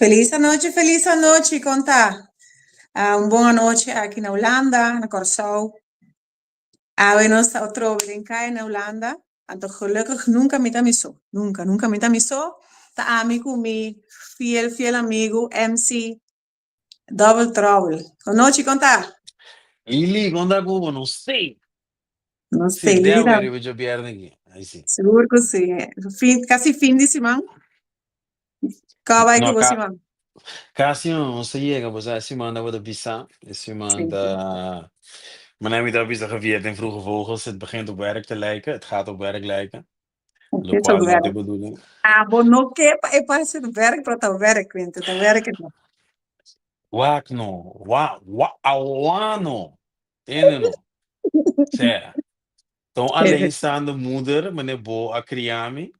Feliz noite, conta. Uma boa noite aqui na Holanda, na Curaçao. We nós outro brincar na Holanda. Então, gelukkig nunca me tamisou. Nunca me tamisou. Tá amigo me, fiel amigo, MC, Double Trouble. Boa noite, conta. Lili, quando a Cuba, não sei. Não Se sei, der, Lira. eu já perdi aqui. Aí sim. Seguro que sim. Quase fim de semana. Qual vai que No, você manda? Cassio, não sei, que você se manda wat op visa. Se Sim. manda. Maar neem je dat visa gevierd in vroege vogels. Het begint op werk te lijken. Het gaat op werk lijken. Lo Dit is qual not de werk. bedoeling. Bom, não que é para ser werk para o werk, Quinto. Tá werk não. Wak no. Awano. Ene no. Sério. Então, alleenstaande moeder, meneer Bo, a criami.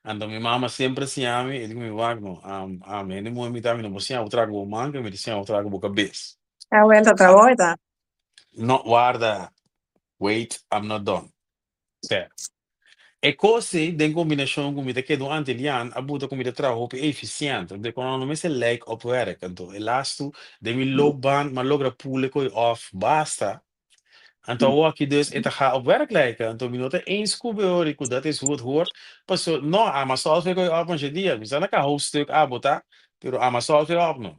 En dan mijn mama sempre si ami. E dico, mi wak no. Ene mo mi tami no. Mo siya utrago bo manca. Mi siya utrago bo cabez. Ela tá trabalhando. No, guarda. Wait, I'm not done. Sério. E così, in combinazione con me, che durante gli anni ha avuto come lavoro efficiente, perché quando non si lijkt op werk, e laatst de mi loopbaan, maar logra pule koi off, basta. En toen wou ik dus, het gaat op werk lijken. En toen ben ik één scoop hoor, ik dat is hoe het hoort. Pas zo, no, maar zoals ik op een dia, we zijn een hoofdstuk abota, pero maar zoals ik op no.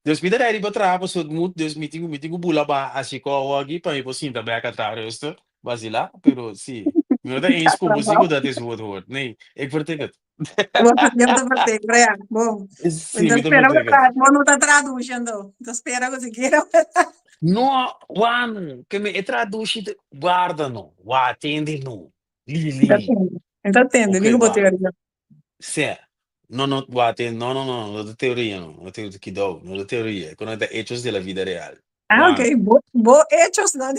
Dus wie dat die betrapen, zo het moet, dus meeting bulaba, als ik al wou para je voorzien dat bij elkaar rusten, basila, pero sim. Nu dat één scoop, dus dat is hoe het hoort. Nee, ik vertik het. Você tenta fazer, Brian. Bom, Sim, então me te espera vertik het. bom, não está traduzindo. Então espera que você queira. No, Juan, que me traduz, guarda no, wa atende no. Então Lili. atende. Então atende, Ok, liga para o va. teu. Sì. No, no, guarda, no, no da teoria, no, no teoria que do, no da teoria, con da hechos de la vida real. Ok. One. Boa hechos, não.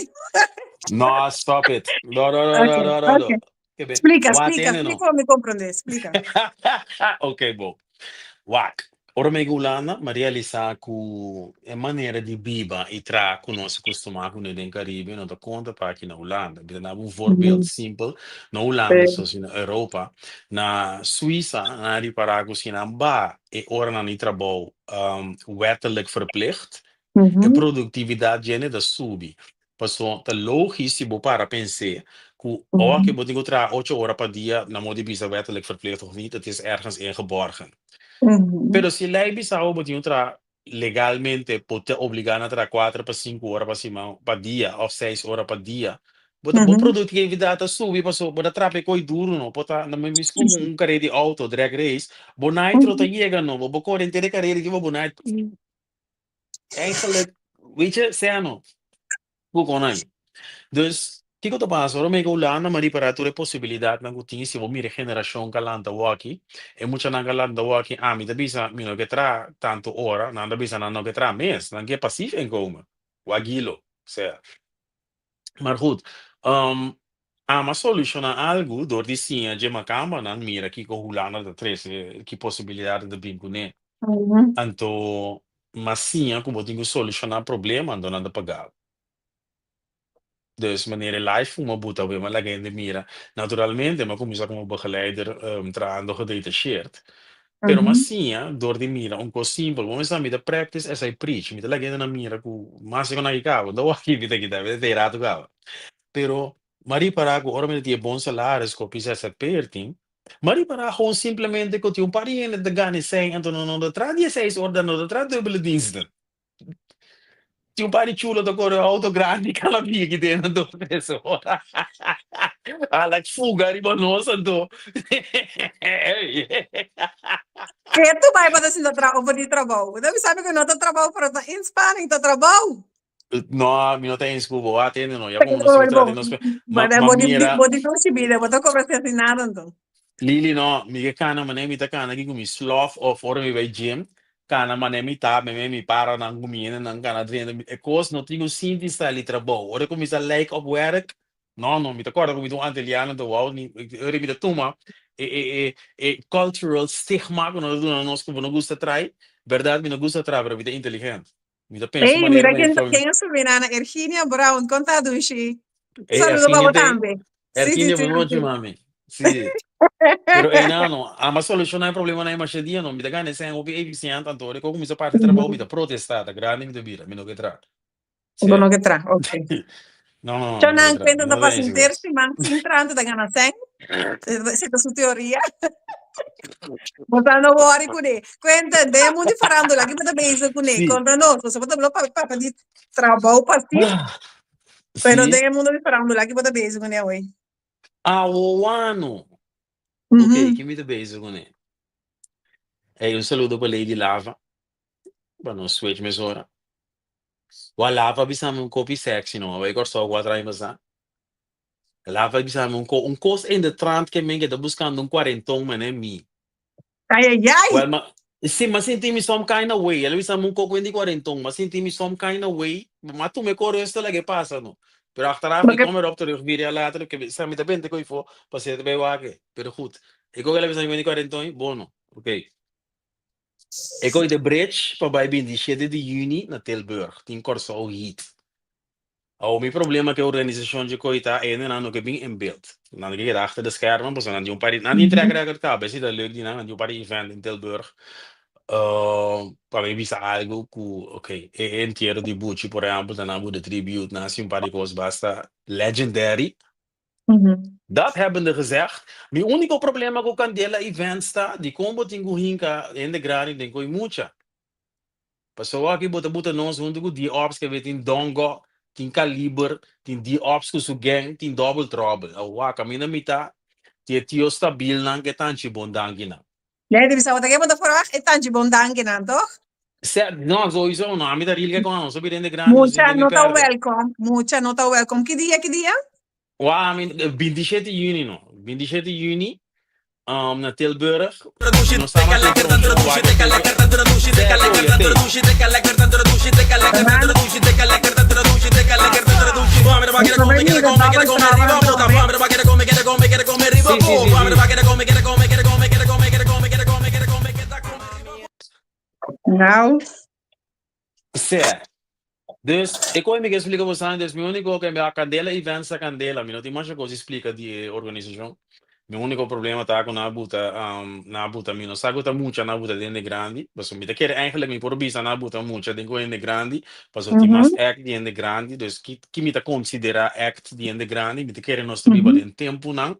No, stop it. No, no, no, Ok, no, no, no, ok. no. Che bene. Explica Guatene no. para me compreender, explica. Ok, boh. Wak. Ora me gulana, ma realizar que é maneira de biba e tra que nós acostumamos com no Caribe, não dá conta para aqui na Holanda. We hebben een voorbeeld simpel. Na Holanda, zoals in Europa, na Suïssa, na die paragos in Amba, e ora na niet trabouw, wettelijk verplicht, e productividade gene da subi. Passou, tá logisch, se para pensar, que ook je moet tra 8 uur per dia, na modi bisa wettelijk verplicht of niet, het is ergens ingeborgen. Pero si lei bisao botinho tra legalmente pode obrigar a tra 4 para 5 horas para cima para dia ou 6 horas para dia. Boa produtividade sube, passou, boa trape coi duro não, bota na mesma como carreira de auto, drag race, bonitro tá chega não, boa corrente de carreira que boa eigenlijk, weet je, Sano, hoe kon hij? Dus, kiko to paso, oro me go lana mari para ture possibilidad na gutin si mi regeneración kalanta waki, e mucha na kalanta waki, mi da bisa, mi no que tra tanto ora, na da bisa na no que tra mes, na que passief inkomen. Wagilo, sea. Maar goed, ama soluciona algo door die sia je makamba na mira kiko hulana da tres, que possibilidade de bincune. Anto, mas sim, como tenho solucionar problema, ando nada pagar. Dus wanneer je live voor me boet, dan wil je leggen in de mira. Naturalmente, maar kom je como begeleider traindo gedetacheerd. Pero mas sim, door die mira, um coisa simples, vamos lá, me da practice, essa é preach, me da leggen na mira, com mas eu não acabo, não aqui me da que deve ter errado acaba. Pero Mari para que ora me tinha bom salário, copia essa pertin. Mari para gewoon simplesmente que tinha pariente de ganhe sem, então não da tra 16 horas não da tra dubbele diensten. Tinha pari chulo da cor auto grande que ela via aqui dentro do pessoa. Ela fuga riba nossa do. Que tu vai para assim de trabalho? Deve saber que não está trabalho para em Espanha, está trabalho. No, mi no te inscubo, atende no, ya como no se trata, no se, Mas é mira, bom de não subir, eu vou conversar assim nada então. Lili no, mi che cana manemi ta cana ki kumi sloth of ora mi vai gym, cana manemi ta me mi para nang gumien nang cana drena e cos no tingo sinti sta li trabo. Ora kumi sa like op werk. No, no, mi ta corda kumi tu anteliano do wow ni ora mi da tuma cultural stigma que nós não nós como não gusta trai, verdade, mi não gusta trai, pero vida inteligente. Mi da penso Ei, maneira mira na influência. quem é sobrinana, Erginia Brown, conta do Xi. E Saludo assim para tem, também. Sim, sim, erquinha sim. boa noite, mami. Sim. Pero não, a solucionar o problema na embaixadia, não me dá ganho, sem o eficiente, então, eu começo a parte de trabalho, me dá protestar, grande, me dá vira, me não quer tra. Dono Sim. che tra, ok. Não, C'è me não quer un tra, quento me da não tem pazientearsi, segurança. ma si entrando da gana sen, siete su teoria. Botando fuori con lei. Quenta, demo di farandola, che potete base con lei, Sim. conta no, se potete lo papa di trabalho parti, però Sim. demo di farandola, che potete base con lei. O ano. Ok, que Mhm. me dá beijo com ele. Um saludo para Lady Lava, para não switch mesora. O Lava bisama copy sexy, não, vai gostar o quadro aí, mas Lava bisama coisa em the trant que me está buscando quarentão, mas é mi. Ai, ai, ai! Well, sim, mas senti me some kind of way. Ela bisama coco em quarentão, mas senti me some kind of way. Mas tu me corre isso lá que passa, não. Pero achteraf, ik Perché kom erop terug, 4 jaar later, ik heb samen met de bente kon voor, passeerde bij wagen. Pero goed. Ik ook even zijn 40 bono. Oké. Ik gooi de bridge para bij de 7 de juni na Tilburg, tem Corso Heat. O meu problema é que a organização de coita ainda não que bem em build. Não que achter de schermen, mas não de party, não de Mhm. trekker dat best dat leuk die não de party event in Tilburg. Para mim bisa algo que, ok, é inteiro de Bucci, por exemplo, da Nabu de tribute na um party cos basta legendary. Mhm. Dat hebben gezegd. Mijn unico problema com Candela event sta, die combo tingu hinka in de grani, den koi mucha. Pessoal aqui bota nós junto com die ops que tem dongo, tem caliber, tem die ops que su gang, tem double trouble. Awa, camina mita, tie tio stabil nang que tanchi bondangina. Lei devi sapere che potete fare e tanti bondangi, nanto? Se, no, sowieso, no, a mita rilga con non so bene de grani, non si Mucha tem nota perde. welcome, mucha nota welcome. Che dia, che dia? Wa, 27 juni, no. 27 juni, na Tilburg. Não está mais sempre um show, vai que Tilburg. Certo, olha, tem. Ah, posso venire, dopo strada, Sim, sim, sim, sim. Não. Certo. Dus, ik wil me explicar você, dus meu único que a Candela events a Candela, não tem mais coisa explica de organização. Meu único problema tá com na buta, mi não sabe muito na buta de grande, mas me quer eigenlijk me por bisa na buta muito de de grande, mas o Mhm. mais act de grande, dus que me tá considera act de grande, me quer nós viva Mhm. de tempo não,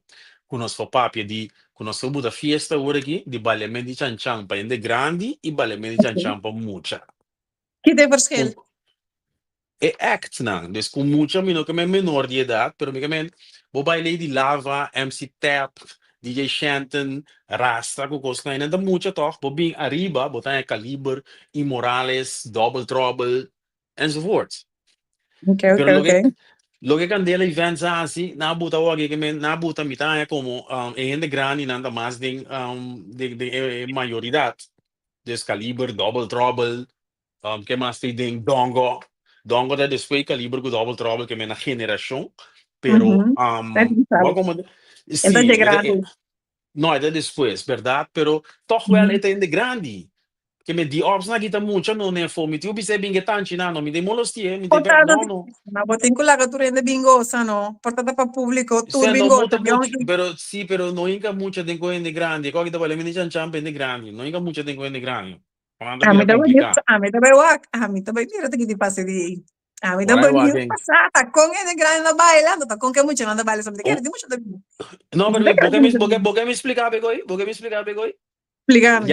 com nós for papia de com nós buta fiesta ora aqui, de balemento de chanchan para de grande e balemento de chanchan para mucha. Che tem verschil? É act não, dus com mucha mino que é menor de idade, pero me que vou baile de Lava, MC Tap, DJ Shanton, Rasta, com coisa ainda da mucha toch, vou bem arriba, botar Caliber, Imorales, Double Trouble, enzovoort. Ok, ok, Pero ok. lo que candela events assim, na buta o que na buta mitad é como de grande nada mais de maioridade. Dus Caliber, Double Trouble, que mais tem Dongo. Dongo dat is twee caliber com Double Trouble que é na geração, pero Mhm. Tu igual sabe. como Então, sim, de grande. não é depois, verdade, pero toch wel Mhm. é de grande. Que me di ops na kita mucho no ne fo mi ti ubi se binge tanci na no mi de molostie mi de Portata, no no ma botte in quella che tu rende bingosa, no? Portata per pubblico, tour se no bingosa. muta mucho pero sì pero no inca mucho de de grandi co kita vale mi chan chan de grandi no inca mucho de grandi quando A vira mi dove complicato a mi dove wa, a mi dove dire che ti passi di a mi ora dove mi walking passata con e grande da bailando, con che mucho non da baile, sono di che oh di mucho da no di pero che di mucho da porque me explicava coi porque me explicava coi spiegami.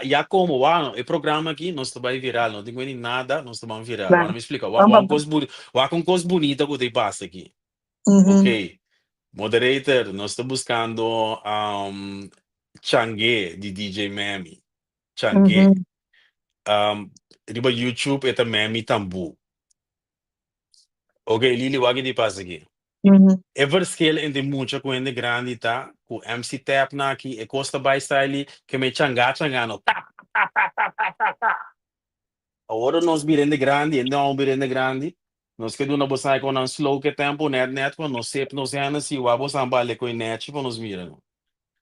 já como wow o programa aqui não está vai viral não tem nem nada não está vai viral Vai. agora me explica Bam, wa bam, um bam. coisa wa com coisa bonita que te passa aqui Mhm. ok. Moderator, nós estamos buscando Changue de DJ Mami. Changue. Mhm. Riba YouTube é Mami Tambu. Ok, Lili, o que te passa aqui? Mhm. É verschil entre muita coisa grande, tá? Com MC Tap na aqui, e costa by style, que me changa no. Tá, tá, tá, tá, tá, tá, tá. Agora nós virando grande, não virando grande. Nós que do na bolsa com um slow que tempo, net, quando nós sempre nós é assim, o abo sambale com net, quando nós mirando.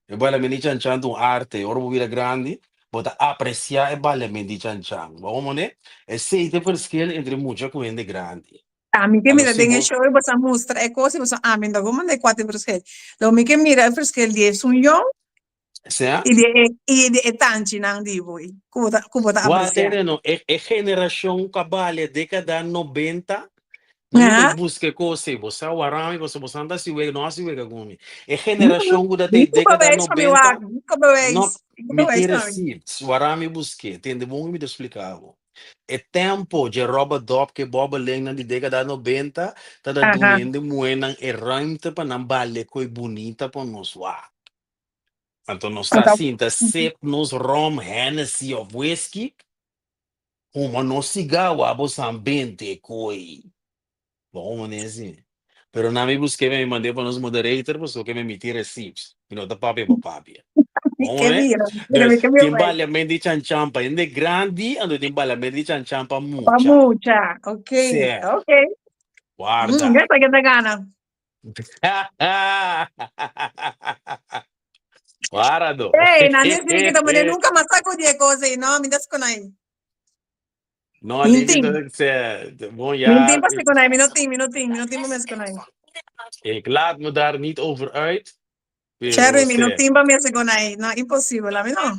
E bala me chan chan tu arte, ora vira grande, bota apreciar e bala me di chan chan. Vamos né? E sei te verschil entre mucha coisa grande. A mi che Allo mira si den bo, show e bossa mostra e cose bossa a mi da come dai quattro perché. Lo mi che mira perché il 10 un io Sia? E de tanchi nang di boy. Como tá apreciar. Guarda, no, é geração cabale, década 90. Não me Ah, busque coisa, você o arame, você anda se vê, não se vê comigo. É nunca geração que tem década vejo para meu 90, lado. Nunca não vejo. me Nunca vejo tira também. si, o arame busque, tem de bom me explicar. É tempo de roupa dop que boba lenha de década 90, tá da Aham. doendo moena é ranta para não bale coi bonita para nós lá. Então nós está Então, assim, tá sempre nos rom, Hennessy ou whisky, uma nós cigarro, abos ambiente coi. Bom, né, assim. Pero na me busquei, me mandei para os moderators, pessoa que me emitir receipts. You know, da papi pa papi. Bom, que né? mira. Mira, Dus, que meu pai. timbalhamento de chanchampa, ainda grande, ando timbalhamento de chanchampa Para mucha. mucha. Ok. Sé, Ok. guarda. Essa que te gana. Guarda. Ei, na nesse que também nunca mais saco de coisa aí, não, me desconai. Não, digo Mintim. que é bom Mintim já. para se conai, minutinho, para me conai. Ik laat me daar niet over uit. Chério, Pero sé, minutinho para me conai. Não, impossível, lá, não.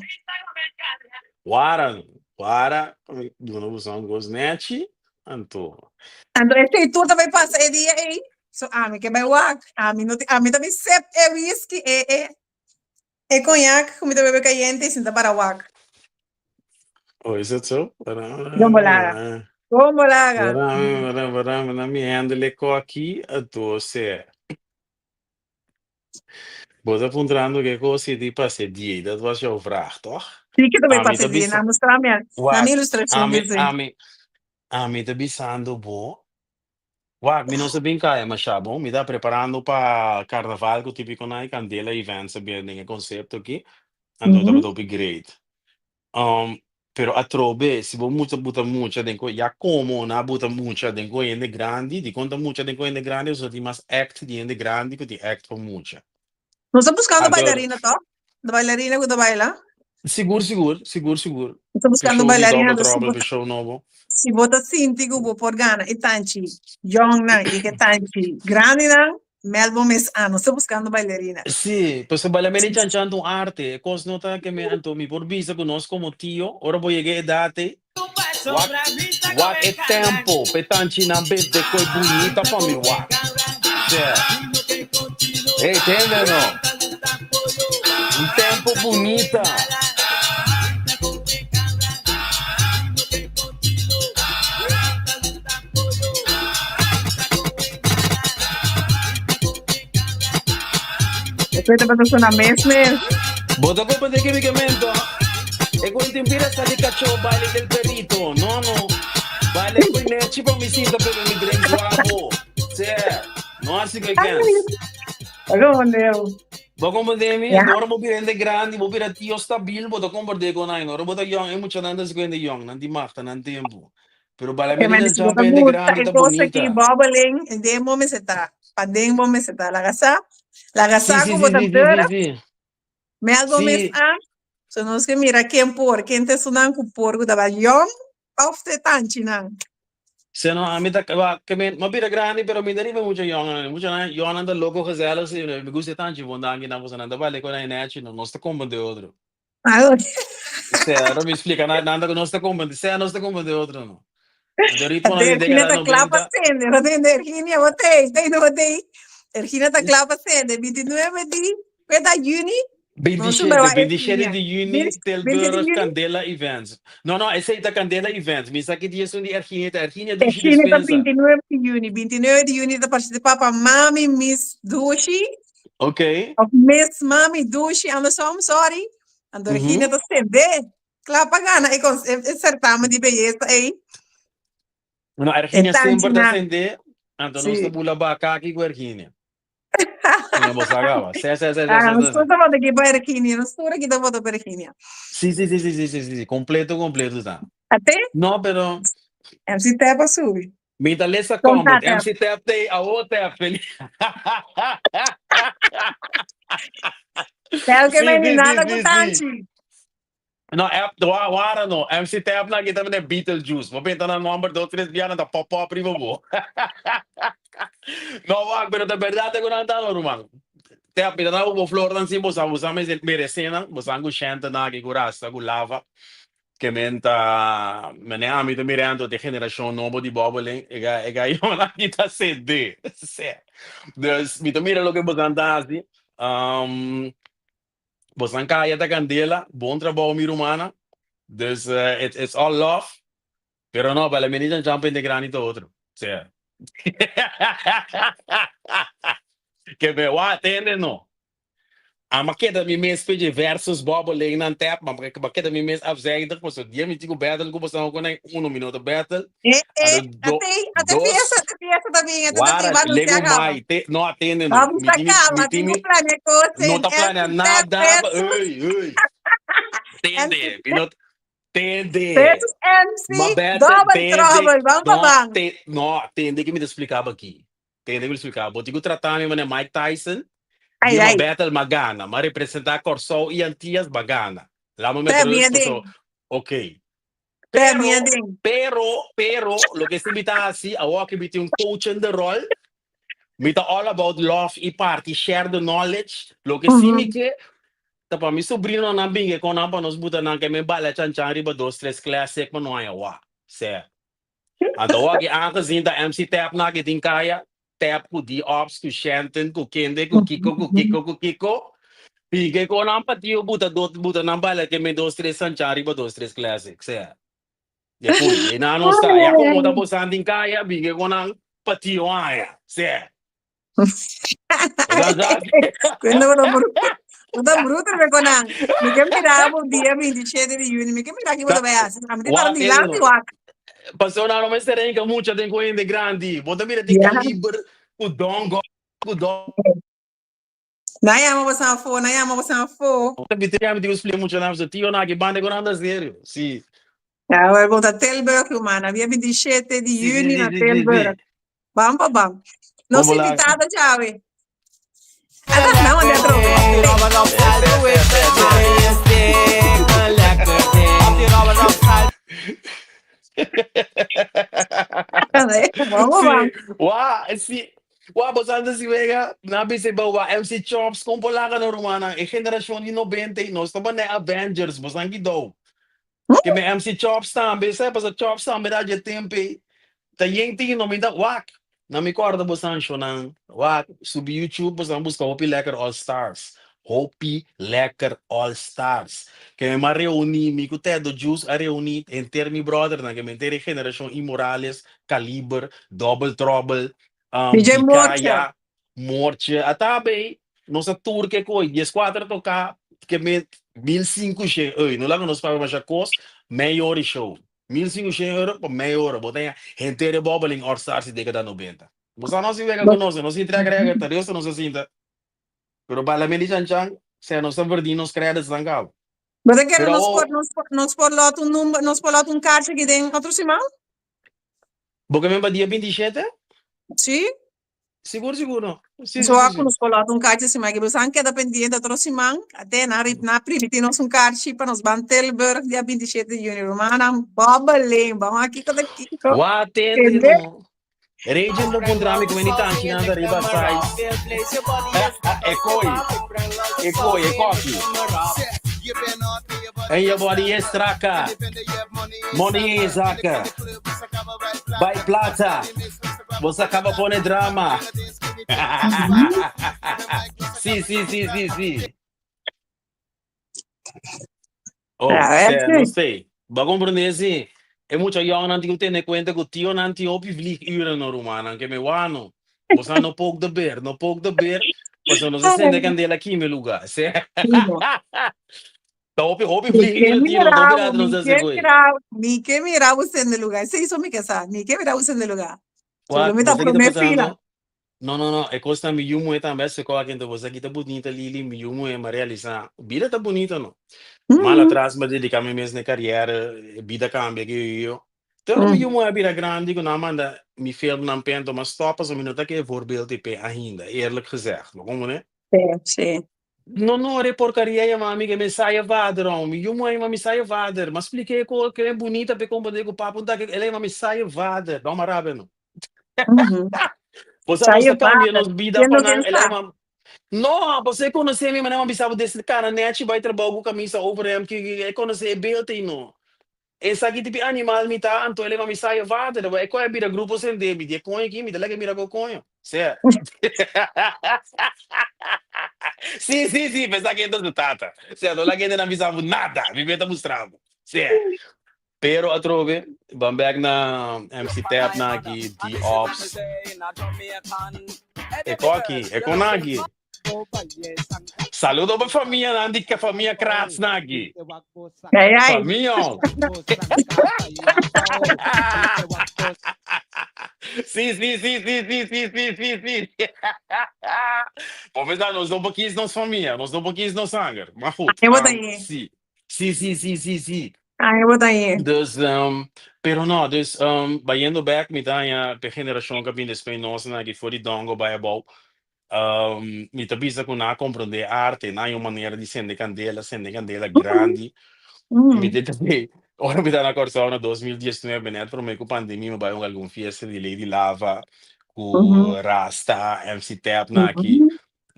guarda. Guarda. Dono busão gosnete. Anto. Então, esse tu também passa o dia aí. So, me que vai wak. A mim também sep é whisky, é conhaque, comida bebê caliente, e sinta para wak. Oh, is het zo? Gomolaga. Gomolaga. Waarom na mi handle ko aqui a doce. Bota puntrando que coisa de passe dia, dat was jouw vraag, toch? Sim, que também A mi passa o tá dia, bisa, na wag, minha ilustração, a mi, dizer. a mi, a mi tá bisando bo. Wag, mi não sabia que é, mas já bom, me tá preparando para carnaval, que típico na Candela event, sabia nem conceito aqui, ando tá para upgrade. Um, pero a trobe, se você muita buta muita denko, já como na buta muita denko ende grande, di conta muita denko ende grande, só tem mais act de ende grande que de act com muita. Não estou buscando Então, bailarina, tá? Da bailarina que tu baila. seguro. Estou Para buscando show de bailarina, dobra trobe, para show novo. se bota sinti que vou por gana, e tanchi, young na, e que tanchi, grande na, Melbourne mes ano, estou buscando bailarina. Sì, pues balamente chancando arte, cos nota que me anto mi por visa conosco como tío, ora voy a llegar date, what é tempo, petanchi na bed de coi bonita para mi what. Entende no? Um tempo bonita. Depois da pessoa na mesma, Bota copa de equipamiento. E con timpira sta di caccio baile del perito. No. Baile con neci pa mi sinta per mi drink guapo. Sì, no así que cans. agora deu. Ba como de mi, Ya, agora mo pirende grande, mo pira tio stabil, bota com borde con ai, no, bota young, e mucha nanda se quende young, nan di marta, nan tempo. Pero baile que me me di se bota jump ende multa, grande, e tá coisa aqui, bonita. bobbling, e de momento você tá, padem momento você tá, Sì, lagaça sì, com sì, bota sì, sì, dura, sì, sì. Melbourne mes Sì, so nós que mira quem te sunan com porco da young, of te tanchi na. se no, a mí que me pira grande, pero me deriva mucho na, young anda loco gezellig, sì, me gusta tanto, quando anche na cosa nanda baile con ai neci, non sta combo de outro. Agora, Se, ora mi spiega, nanda non sta combo, se non sta combo de outro, no. De ritmo na até di Ergina década tá clapa 90, sende, não tem Ergina, botei. Ergina tá clapa sende, 29 de, da Juni, não se vai 27 Ergina. di juni, 20 de Tilburg Juni, Candela Events. No, essa é da Candela Events. Mi sa che di sono di Archina Dushi Ergina tá Dispensa. 29 de Juni, 29 de Juni tá participar para Mami Miss Dushi, Ok? of Miss Mami Dushi, I'm sorry. Ando Ergina Mhm. tá sende, clapa gana, e certame de beleza aí, No, é Archina sempre da tantina, sende, anto non sta sim. bula ba kaki con Archina. Come bosagava. Ah, não Sì. estou falando aqui para Ergina, não estou aqui para Ergina. Sì, completo, sta. Até No, pero MC Tepa sube. mi talesa combat, Contate. MC Tap Day, a o Tap feliz. Tel que Sì, vem sì, sì, nada com sì, sì. tanti. No, wara no. MC Tap na kita na Beetlejuice. Mo pinta na number 2, 3 biana da pop primo bo. No, wag, pero de verdad te gunanta no, rumang. Te apita na ubo flor dan si bosa merecena, bosa angu shenta na que curasta, gu lava. Que menta, mene amido mirando de geração novo de bobbling, eu na kita CD. Dus, mito mira lo que bosan dazi. Bosan kaya da candela, bom trabalho mi rumana. Dus, it's all love. Pero no, para mí ni jump in de granito outro. Certo. Que me wa atende no. A maqueta me mês pede versus bobbling na tap, mas maqueta me mês afzegda, pois o dia me digo battle, como são com 1 minuto battle. Até fiesta também, até Guara, mas não se lego acaba. mai, não atende não. Vamos sacar, tem um plano Não tá planeando nada. versus Tende, tende. MC, double trouble, vamos pra Não, tende que me explicava aqui. Tende que me explicava. Vou te tratar me Mike Tyson. Ai, Di uma ai. battle magana, ma representar Corso e Antias bagana. Lá me meto ok. Pero, lo que se me está así, a que me un coach in the role, me está all about love e party, share the knowledge. Lo que sim me que, tá para mi sobrino na bingue com ampa nos buta na que me bala chan riba 2-3 classic mas não é wa. Certo. Então, o que aangezien da MC Tap na que tem kaya, Tap com die ops, com Shanton, com Kende, com Kiko. Pingue com ampa tio buta na bala que me 2-3 chan riba 2-3 classic. Certo. Depois, e não está. E como tá buscando em caia, bingue com ang patio aia. Certo. Quando bruto me conan, mi che miravo dia 27 di giugno, mi che miravo che vado a ma mi parlo di là di qua. Passou na nome serenca muita tem coisa grande. Bota mira tem calibre, o dongo. Na yama passava fo. Tapi tem que explicar muito na você tio na que banda com nada sério. Sim. Ja, we hebben dat Tilburg, man. We hebben die 7 di juni na Tilburg. Bam, bam, bam. Non si invitata, ciao. Allora, andiamo a Bosando si vega, nabi se bawa MC Chops, kumpulakan na rumana, generasyon ni 90, no, sto ba na Avengers, bosangi daw. Que me MC Chops também, sabe, passa Chops também dá de tempo, tá yenti no me dá wak. Na me corda bosan shonan, wak, subi YouTube bosan busca Hopi Lekker All Stars. Hopi Lekker All Stars. Que me reuni, me cute do Juice a reuni, enter mi brother, na que me entere generação Imorales, Caliber, Double Trouble, DJ Bicaya, Morte, atabe, nossa tour que coi, 14 tocar, que me 1.500 não lá que nós pagamos a costa, meia hora show. 1.500 por meia hora, botei gente de bobbling All Stars década 90. Você não se vê com nós, não se entrega a tarefa, não se sinta. Pero para a medida chan, se não se perdendo os créditos zangal. Mas é que nos por lá um número, nos por lá caixa que tem patrocinado? Porque mesmo dia 27? Sim. Seguro. Sim. Só que nos por lá caixa se mais que você queda pendente patrocinado, até na private nós caixa para nos Bantelberg dia 27 de junho, romana, bobbling, vamos aqui cada aqui. Atende no. Region do Pundrami come tanti nada riba sai. E coffee. E your body is traca. Money is aca. By plata. Você acaba com drama. Sim. Oh, não sei. Ba compreender assim. É muito young nanti eu tenho conta que o tio nanti eu public uren no romano que me wano. Você não pouco de beer, você não se sente candela aqui em meu lugar, certo? Tá public uren tio, não virado não se coi. Mi que mira você no lugar. Se isso me quer mi que mira você no lugar. Só me tá primeira fila. Não, é coisa me yumo é também se coloca então você aqui tá bonita Lili, me yumo é realizar. Vida tá bonita não. Mal atrás me dedicar me mesmo na carreira, vida cambia que eu. Então me yumo é vida grande que não manda me film não pento mas stop as um minuto que voorbeeld IP ainda, eerlijk gezegd, como né? Sim. Não é porcaria é mami que me saia vader, me yumo é me saia vader, mas expliquei que é bonita para compreender que o papo da que ela me saia vader, dá uma raba não. Você não cambia nos vida para ela No, você conhece minha mãe, mas sabe desse cara, net vai trabalhar com camisa over que conhece beeld no. Essa aqui tipo animal me tá, então ele vai me sair vader, vai qual é bira grupo sem debe, de conho aqui, me dá lá que mira com conho. Certo? Sim, sim, sim, pensa que é do tata. Certo, lá que ainda não avisava nada, me meta mostrando. Certo. Pero a trove, bambag na MC Tap na aqui, The Ops. E ko aqui, e ko na aqui. Saludo pra família, Nandi, que a família Kratz na aqui. Ai, ai. Família. Sim, sim, sim, sim, sim, sim, sim, sim, sim. Vamos ver, nós não pouquinho não família, nós não pouquinho não sangue. Mas goed, Ai, bota aí. sim. Sim, sim, sim, sim, sim. Ai, bota aí. Dus, pero no, dus, bayendo back mit a geração que vem después nós na que foi dongo by about, mi tabisa com na compreender arte, na uma maneira de acender candela grande, mi Hum, te também, ora mi dá na corsa na 2019, né, por meio com pandemia, me vai algum fiesta de Lady Lava, com uhum, Rasta, MC Tap na aqui, uhum,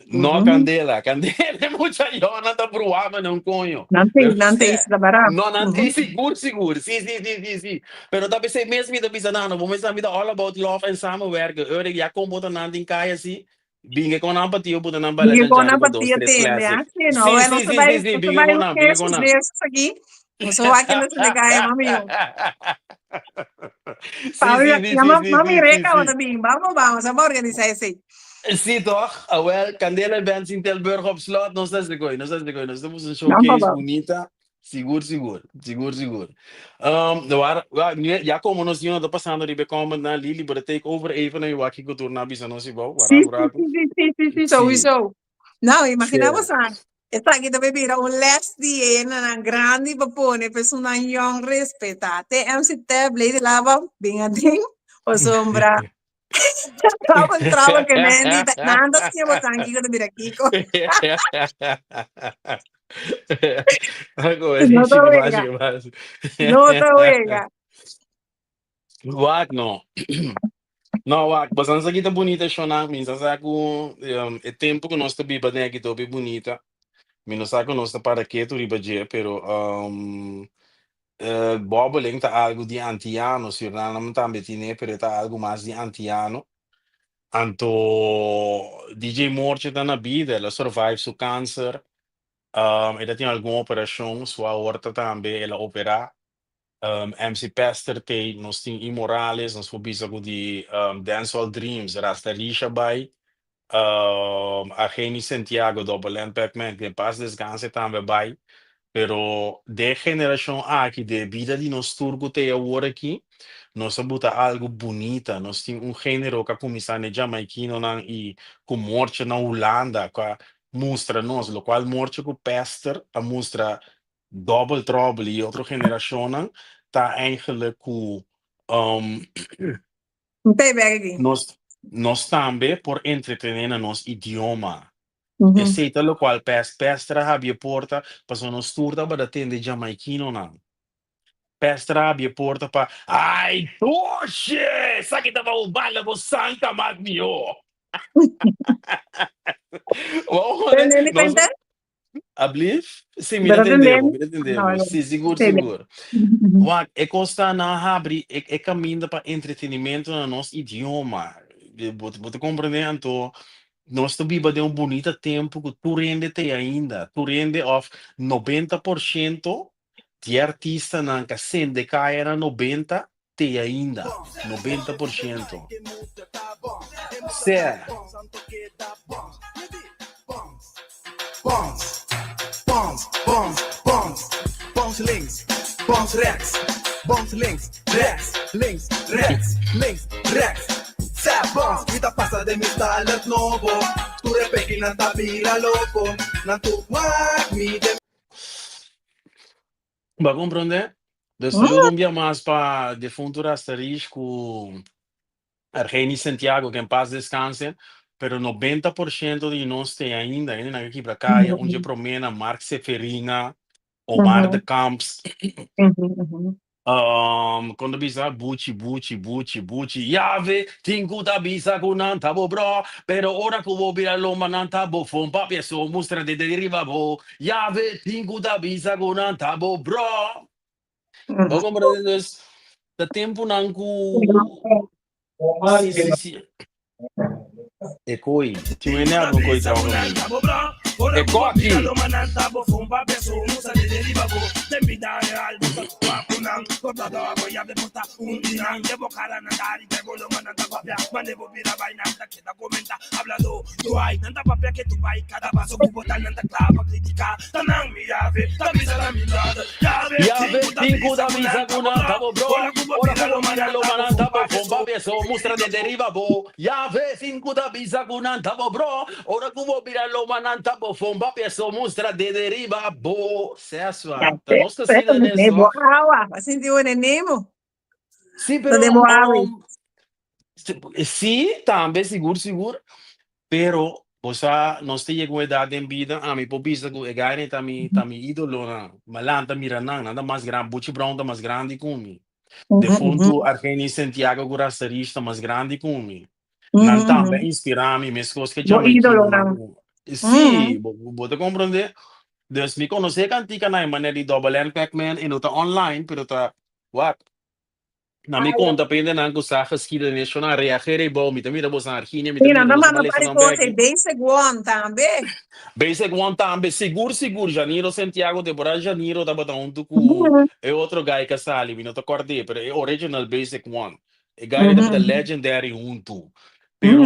no uhum. candela, candela é muita iona da bruama não conho. Não tem isso da barata. No, não Uhum. tem seguro, seguro. Sim, sim, sim, sim, sim. Pero dapat sa mesmo ito bisa na, no, vamos me all about love and summer work. Ore, ya kung buta natin kaya si, bingi ko na pati, buta nang bala Ninguém dyan com dyan na pa dos, batia tres tende, classic. assim, não Sim, é? sim, sim, sim, sim, Você bingi vai ko no na, bingi ko esses na. desses aqui. Você vai aqui nesse lugar, mami. Sim, Sabe, sim, sim, sim, chama sim, mami sim, sim, reca sim. outra bim. Vamos, vamos organizar isso aí. Sim, toch? Ah, well, Candela Bands in Tilburg op slot. Nós estamos de coisa, nós estamos de coisa. Nós temos um Não, showcase papai. bonita. Seguro, seguro. Seguro, seguro. Ja como nós não tá passando de como na Lili, para take over even aí o aqui que o turno avisa nós igual, Sim, warago sim, rago. sim, sim, sim, sim, sim, sou Sim. isso. Não, imagina Sim. você. Esta aqui também vira last dia na grande papone, pessoa na young respeitar. Até MC Tab, Lady Lava, bem assim, o sombra. Trava que nem nada se botar aqui que eu vira aqui. Agora, Não gente, tô que mais, vega, que mais. não tô vega. Wag, não. Não, bastante aqui tá bonita, Shona. Mas sabe é tempo que nós tá biba né aqui tá bem bonita. Mas não sabe que nós tá para que tu riba je, pero Bobo tá algo de antiano, se não tá betine, pero tá algo mais de antiano. Anto DJ Morche tá na vida, ela survive su câncer. Ela tem alguma operação, sua aorta também, ela opera. MC Pester tem, nós tem Imorales, nós fomos de Dancehall Dreams, Rasta Risha Bay. A Geni Santiago, Double Pac-Man, que paz descanse também vai. Pero de geração A, que de vida de nós turco tem agora aqui, nós botar algo bonita, nós temos gênero que começar na Jamaiquino e com morte na Holanda, que mostra nós, o qual morte com Pester, a mostra Double Trouble e outra geração, tá eigenlijk com um, Não tem vega aqui. nós também por entretener no nosso idioma. Uhum. Aceita lo qual pestra abbia porta pa sono sturda ba da tende giamaichino nan. Pestra abbia porta pa ai tosce! Sa che dava un ballo con Santa Magnio! Waone, Entende, nós entende? Ablief? Sim, Pero entendendo. me Não, entendemos. não. Sim, seguro, Sei bem. seguro. Wa e costa na abri e caminha para entretenimento no nosso idioma. Você compreendendo? Nós também de um bonito tempo que tu rende te ainda. Tu rende of 90% de artista na que sende cai era 90 te ainda. 90%. Se Bounce, bounce, bounce, bounce, bounce links, bounce rechts, bounce links, rechts, links, rechts, links, rechts. Sa bounce, kita pasa de mi style at novo. Tu repeki na tabira loco, na tu wag mi de vai compreender? De saludo um dia mais para defunto Rastarisco, Argeni Santiago, que em paz descanse. Pero 90% de nós tem ainda aqui para cá, onde promena Mark Seferina, Omar de Uhum. Camps, Uhum. Uhum. Quando bisa buchi, Yave, tingu da bisa kunan tabo bro. Pero ora kubo bira loma nan tabo fon papia so mustra de deriva bo. Yave, tingu da bisa kunan tabo bro. Bago maravilhoso. Da tempo nanku. Si. E coi. Ti me ne abro coi trava comigo. E aqui. Yave, tingu da bisa kunan tabo bro. Ora kubo bira loma nan tabo fon papia so mustra de deriva bo. Yave, tingu da bisa kunan tabo bro. Ora kubo bira loma nan tabo fon papia so mustra de deriva bo. Seswa. Da nossa sina Nem neso. boa, assim de onde nemo. Sim, Não pero demo awi. sí, también seguro. Pero, o sea, no se llegó a edad en vida, a mi popisa que gane tami ídolo na malanta miranang, nada mais grande, Butch Brown tá mais grande que mim. De fundo, Argeni Santiago Gurasarista mais grande que mim. Não também inspirame, mas coisas que Bo ídolo, não. Sim, você compreender? Dus me conhecer cantica na maneira de double N Pac-Man e não tá online, pero tá what? Na mi conta pende na sa geschiedenis van reageren bom met mira bos Argentinië met Sim, mira não, bos mas não malesa pare não coisa, bek. bem segundo também. Basic one tambe seguro Janeiro Santiago de Bora Janeiro da bata um tuku é outro guy que sali me não te acordei, pero é original basic one. É guy da bata legendary um tu. Pero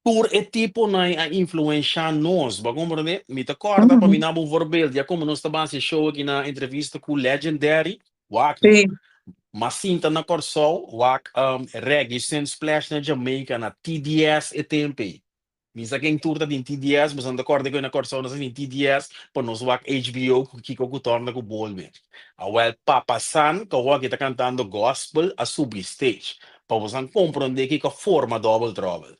por é tipo na a influenciar nós, ba compreender? Me te acorda para mim na um voorbeeld, já como nós estamos a show aqui na entrevista com legendary, wak Sim. mas sinta na Corsol, wak reggae sem splash na Jamaica na TDS e tempo. Misa quem turta din TDS, mas anda corda que na Corsol na din TDS, para nós wak HBO que ko torna ko bolme. Awel Papa San, que wak está cantando gospel a sub stage, para você compreender que forma double trouble.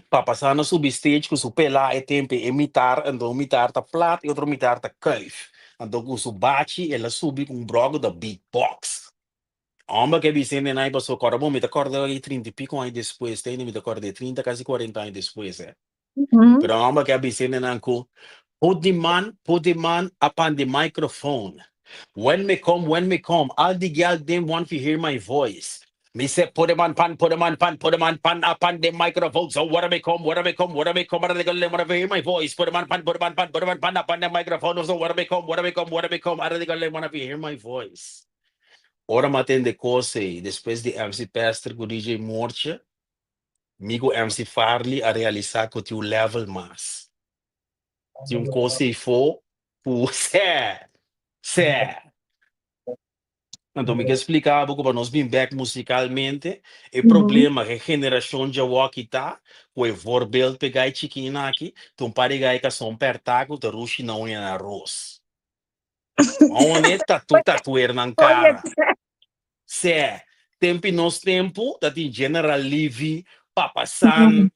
Papa San a sub stage que su pela e tempo imitar, ando imitar ta plat e outro imitar ta kuif. Ando com su bate, ela subi com brogo da beatbox. Homem que Vicente aí passou agora, bom, me acorda aí 30 e pico anos depois, tem me acorda 30, quase 40 anos depois, é. Pero homem que Vicente não put the man upon the microphone. When me come, all the girls them want to hear my voice. Me say, put the man pan upon the microphone. So what me come, what they want to hear my voice. Put the man pan upon the microphone. So what me come, all they want to hear my voice. Ora matem de coisa, depois de MC Pastor com DJ Morcha, amigo MC Farley a realizar com o level mais. Se coisa for, sé. Então, me quer explicar um pouco para nós bem back musicalmente, o problema que a geração de walk tá, o voorbeeld pegar chiquina aqui, então para que são pertago, de rushi não é arroz. Onde tatu na cara. Sé, tempo, dat in General Levy, Papa San,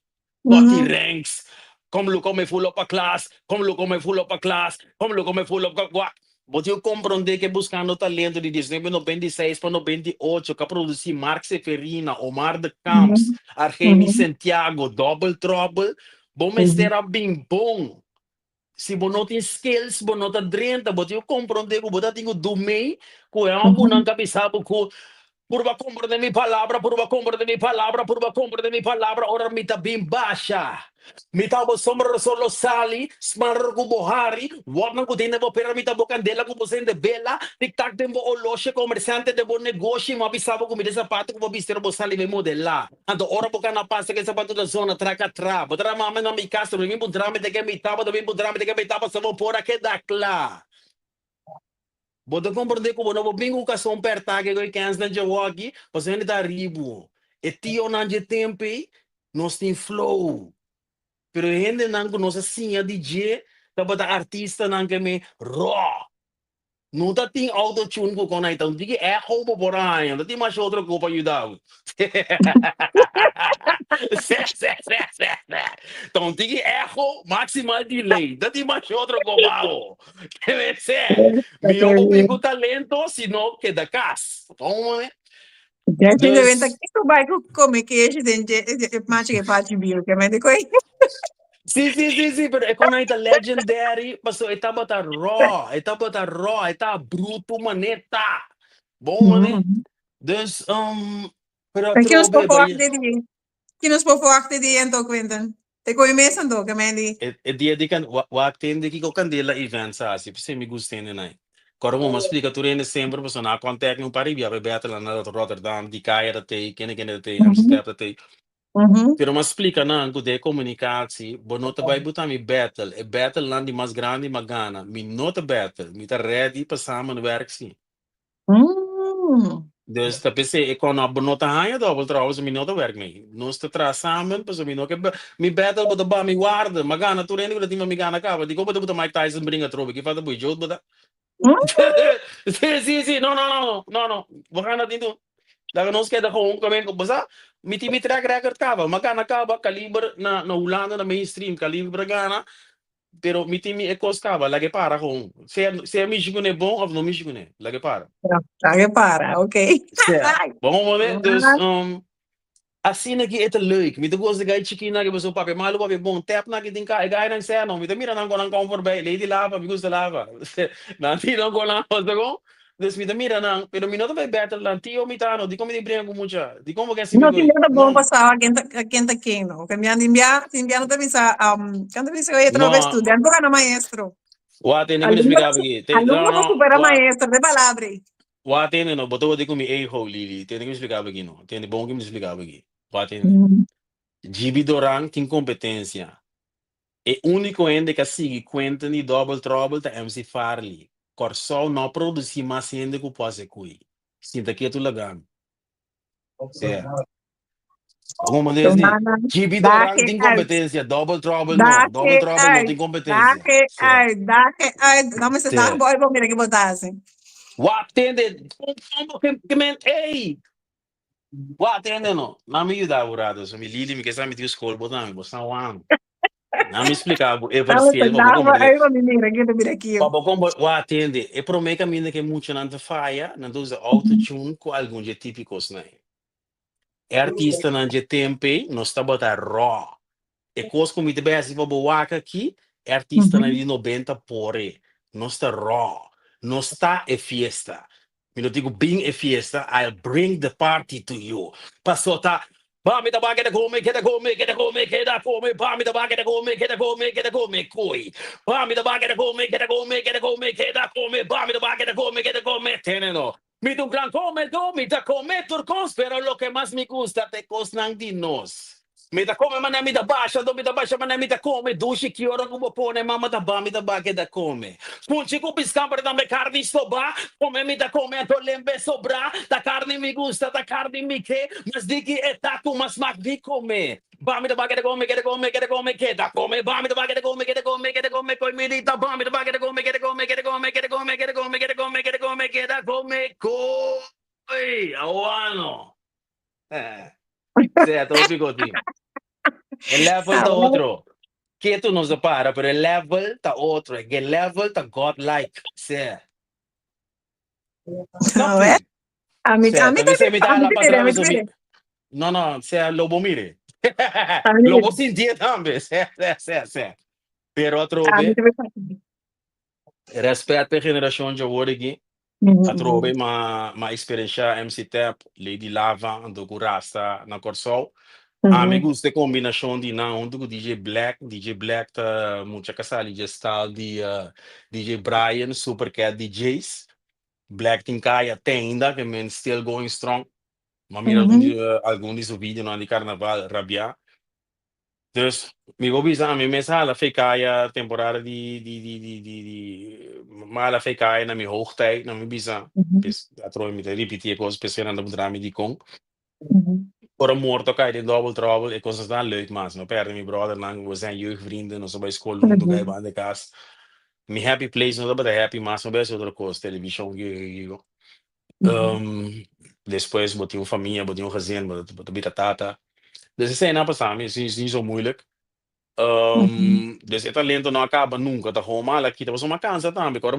Gotti Ranks, come look me full up a class, come look me full up a class, come look me full up a guac. But eu compreender que buscando talento de 1996 para 98, que produzir Mark Seferina, Omar de Camps, Argeni Santiago, Double Trouble, bom era bem bom. Se você não tem skills, você não está drenta, você eu compreender que você tem que dormir, que é algo não cabeça, que Purva compra de mi palabra, ora mita bim baixa. Mita bo sombra solo sali, smarro kubo hari, warna ko din bo pera mita bo candela kubo sende bela, tic-tac din bo oloshe, comerciante de bo negócio, mabisabo ko mita sapato ko bistero bo sali me modela. Ando ora bo kana passa que sapato da zona traca tra, botra mama na mi casa, mi bo drama de que mi taba, do mi bo drama de que mi taba, sa bo pora que da cla. Bota compreender que não vou bem com o som perto que eu na Jawagi, você ainda tá ribo. E tio não de tempo, nós tem flow. Pero ainda não nós assim a DJ, tá bota artista não que me raw. Não tá tem autotune com o então diga é roubo por aí, não tem mais outra coisa para ajudar. Então diga erro maximal delay, não tem mais outra coisa. Quer dizer, me obrigo talento, senão que da casa. Vamos, Definitivamente dus aqui tu vai comer queijo dentro de que parte bio, que é mais de coisa. sim, pero é quando aí tá legendary, passou etapa tá raw, etapa bruto maneta. Bom, né? Dus, pero Aqui nos trobe, povos bem, de dia. Aqui nos povos de dia, então, Quentin. Te coi mesmo, então, que me di. é dia de kan, wa tende que candela events assim, você me gusta né? Quando me explica tudo em sempre, você não contact no Paribia, vai beter lá na Rotterdam, de Caia da Tei, quem da Tei, Amsterdam da Tei. Pero me explica não, que de comunicatie, bonota vai botar mi battle, e battle lá de mais grande, mais gana, mi nota battle, mi tá ready para samenwerk sim. Dus dat is ik kon op benota hanja double trouwens mi nota werk mee. Nós te tra samen, pas mi no que mi battle bota ba mi guarda, ma gana tu reni que mi gana acaba. Digo bota Mike Tyson bringa trobe, que fada boi jod bota. Sim, não. We gaan dat niet doen. Dat nós queda gewoon komen op basa. Mi track record acaba, ma gana acaba caliber na Holanda na mainstream caliber gana. Pero mi time é coscava, lage para com. Se é Michigan é bom ou não Michigan é, lage para. Lage para, ok. Certo. Vamos ver, dus assim aqui é leuk. Me tu gosta de gai chiquinho que você papai malu papai bom tap na que tem cá, gai não sei não. Me tu mira não colang comfort bem, lady lava, me gusta lava. Não ti não colang você com. Dus me tu mira não, pero me não vai battle não tio me tá não, di como de brinca com mucha, di como que assim me No, goi. tinha bom Não, passar quem tá aqui, não. Que me anda enviando também sa, quando me eu ia trabalhar não. estudante, porque era maestro. O atende que me Alumno, explicava aqui. Não, alumno que não. supera maestro, de palavra. O atende não, botou de comigo ei ho Lili, tem que me explicava aqui não. Tem bom que me explicava aqui. O atende. Gibi Dorang tem competência. É único ainda que sigue conta de Double Trouble da MC Farley. Corsol não produzir mais ainda que possa cuir. Sinta que é tu lagam. Certo. Alguma vez diz, Gibi Dorang tem competência, Double Trouble não. Double Trouble não tem competência. Dá-me esse dá boy, vou mirar que botasse. O atende, ei! O atende não. Não me ajuda, Urado. Se me lili, me quer saber me escola, botar me, botar um não me explicava, é parceiro, Aí vou mirar que eu miro aqui. Papa, como o atende, é para mim que é muito não te falha, não usa autotune com algum de típicos, né? É artista não de tempo, não está botar raw. É coisa como te bem para boa aqui, é artista não de 90 pore, não está raw, não está é fiesta. Eu digo bem é fiesta, I'll bring the party to you. Passou tá Bami da baga da come, que da come, que da come, que da come, bami da baga da come, que da come, que da come, coi. Bami da baga da come, que da come, que da come, que da come, bami da baga da come, que da come, teneno. Mi tu gran come, do, mi da come turcos, pero lo que más me gusta te cosnan di nos. Mi da come, ma mi da basha, do mi da basha, ma mi da come, dushi che ora come pone, mamma da bami da baga da come. Spunci cu piscamper da me carne soba, come mi da come, a lembe sobra, da carne mi gusta, da carne mi che, mas di che è taco, mas mac di come. Bami da baga da come, che da come, che da come, che da come, bami da baga da come, che da come, che da come, coi mi dita, bami da baga da come, che da come, che da come, che da come, che da come, che da come, che da come, che da come, coi, aguano. Certo, tropico team. El level está otro. Que tu não separa, pero el level está outro. É que el level está godlike. Certo. A ver, a mí também. Não, se é lobo mire. Lobo sentia também. Certo. Pero outro, respeito a geração de hoje aqui. A trobe, ma experiência MC Tap, Lady Lava, ando com Rasta na Corsol. A me gusta a combinação de não, do DJ Black tá muito casali de style de DJ Brian, Supercat DJs. Black tem caia tenda, que men still going strong. Mas mira algum de vídeo no de carnaval rabia. Dus me vou visar, me mensala fei caia temporada de mala fei caia na minha hoogtijd, na minha visar. A trooi me te repetir coisas especiais na drama de com. Voor een moord kan je in Double Trouble. Ik was dan leuk, maar no perde mijn brother lang. We zijn jeugdvrienden, ons bij school doen, we aan de kast. Mi happy place, no da happy, mas não é outra coisa, televisão, Uhum. Depois botei uma família, botei um gezin, botei a tata. Dus isso aí não passa, isso não é so moeilijk. Uhum. Dus het talento não acaba nunca, tá gewoon mal aqui, tá uma cansa também. Agora,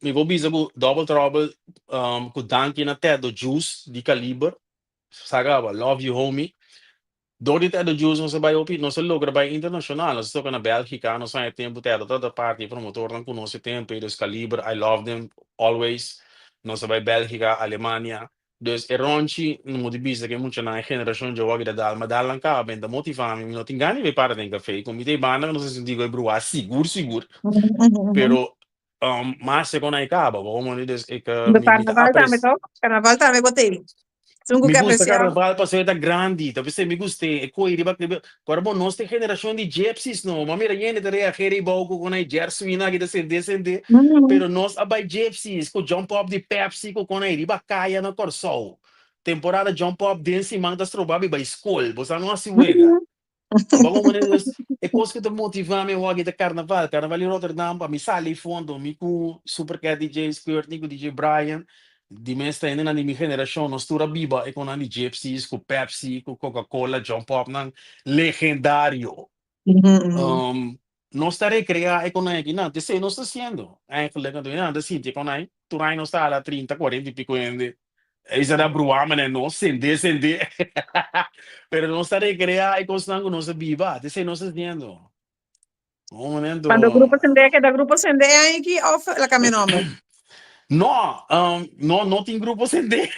me vou dizer que Double Trouble, com Danke na TED, do Juice, de calibre, sagaba, Love You Homie. Door dit de Juice, não se vai ouvir, não se logra vai internacional, nós estamos na Bélgica, nós temos tempo, toda parte, promotor, não conhece tempo, eles calibre, I love them, always. Nós vai Bélgica, Alemanha. Dus ronchi não moet dizer que muita na geração de hoje da mas dá lá cá bem da motivar me não tem ganho de para tem café como tem banda não sei se digo é seguro seguro Mhm. pero mas se quando acaba vamos dizer é que Do me carnaval também, tô? Carnaval também gostei. Sungo me que gusta apreciar. carnaval para ser da grande talvez se me guste é coi riba que agora bom nós tem geração de gypsies não mas mira gente de reagir pouco com a jersey na que descende Uhum. pero nós abai gypsies com jump up de Pepsi com a riba caia na Corsol temporada jump up dance manda strobabi by school você não se wega Uhum. bago maneiras é coisa que te motiva me o de carnaval carnaval em Rotterdam para me sair fundo me com super cat DJ Skirt com DJ Brian di me sta na minha geração nós tura biba e com a Gypsies com Pepsi com Coca-Cola jump up nan legendário Mhm. um, nós está recrear com aqui não te sei nós está sendo eigenlijk quando não da sim com aí tu aí nós está lá 30 40 e pico ainda isso era bruama né não sende pero nós está recrear e constando nós biba te sei nós está sendo um momento Quando o grupo Sendé, que da grupo Sendé aí que off la cambia nome. não não tem grupo sende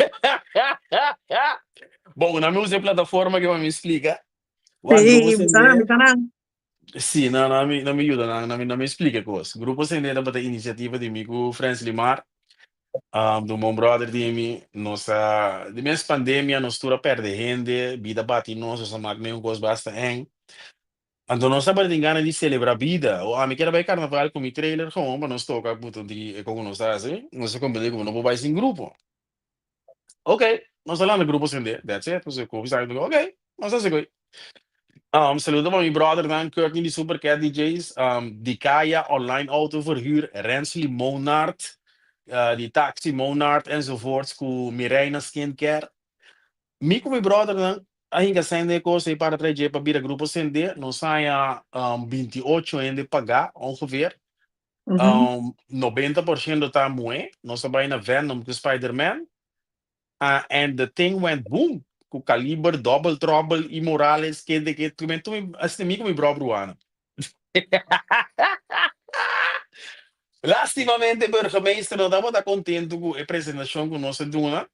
bom na minha plataforma que me explica o grupo Sim, sende Bisana. sim não me ajuda não me explica coisa grupo sende é uma iniciativa de amigo Franz Limar do meu brother de mim nossa de mês pandemia nós tura perde gente vida bate nós essa máquina um gosto bastante então nós estamos de gana de celebrar a vida ou a mim quero ver carnaval com mi trailer como para nós tocar puto de como nós está assim nós se combina como não vou mais em grupo ok nós falamos de grupo sem that's it nós conversamos ok nós assim saludo para mi brother dan Courtney die Supercat DJs die Kaya online autoverhuur Rensley Monart die Taxi Monart enzovoorts com Mirena Skincare mi com mi brother dan ainda sende coisa para trazer para vir a grupo sende não saia 28 ainda pagar ongeveer Mhm. 90% tá moe nós vai na Venom com Spider-Man and the thing went boom com Caliber, Double Trouble e Morales que tu assim mi com mi brother ano lastimamente burgemeester não estava contente com a apresentação que nós doen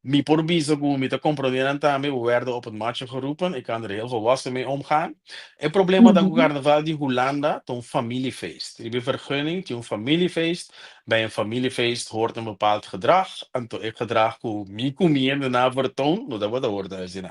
mi porbizo go mi te comprenderen daarmee, we werden op het matje geroepen. Ik kan er heel volwassen mee omgaan. Het probleem dan Mhm. carnaval die Hollanda, een familiefeest. Je hebt vergunning, een familiefeest. Bij een familiefeest hoort een bepaald gedrag. En to ik gedrag ko mi comiendo na vertoon, no dat wat hoort daar zin.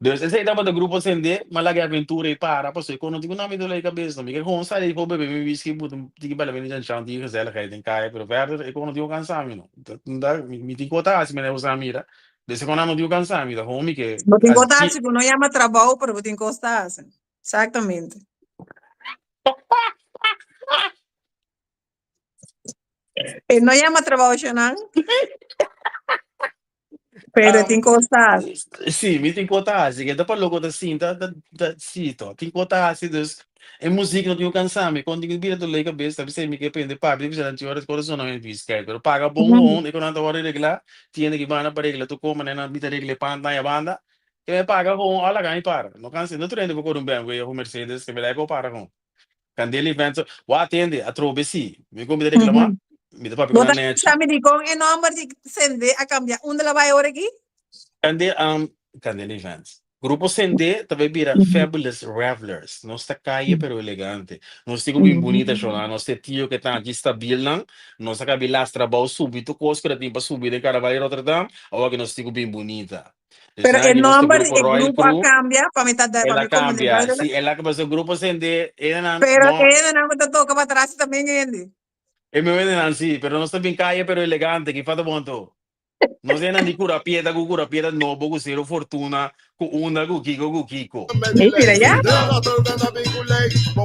Dus esse aí dava do grupo acender, mas lá que aventura e para, passou, quando eu digo, não me dou a cabeça, me quer com sair, vou beber, me whisky, digo, bela, vem de chão, digo, gezelligheid em caia, pero verder, e quando digo cansar, me digo, tá, se me leva a mira, desse quando não digo cansar, me dá home que, Vou te as encostar, que, tipo, não chama trabalho, pero vou te encostar. Exatamente. E não chama trabalho, Xanan, pero te encostar. sì, mi tem contarsi che dopo logo da sinta da sito, tem contarsi dus e musica non dico cansare, quando dico bire le cabeça, você me que prende parte, você não tiver coração não é visca, pero paga bom, e quando hora regla, tiene que bana para regla, tu como na bita regla panta e banda, que me paga bom, olha ganha para. Não cansa, não treino com um bem, o Mercedes que me leva para com. Candele evento, o atende a trobe si, me come reclamar, me dá para Bota na net. chame de com e número de Sendé a cambiar. Onde ela vai agora aqui? Cadê, cadê Events? Grupo Sende também vira Fabulous Revelers. Nós tá caia, pero elegante. Nós temos bem bonita, Shona. Nós temos tio que tá aqui estabil, não? Nós acabamos lá trabalho súbito, coisa que tem para subir de Carnaval em Rotterdam, ou que nós temos bem bonita. Pero Então, el aqui nós temos nombre grupo del Royal grupo a Crew, cambia para mí, para ela mí como de cambia. Se ela que o grupo Sende, ela pero não, él no te toca para atrás también, Andy. é meu assim, pero nós também caia, pero elegante, que faz ponto. No sei na di cura pieda no bogo zero fortuna ku una ku kiko. Mira, ya.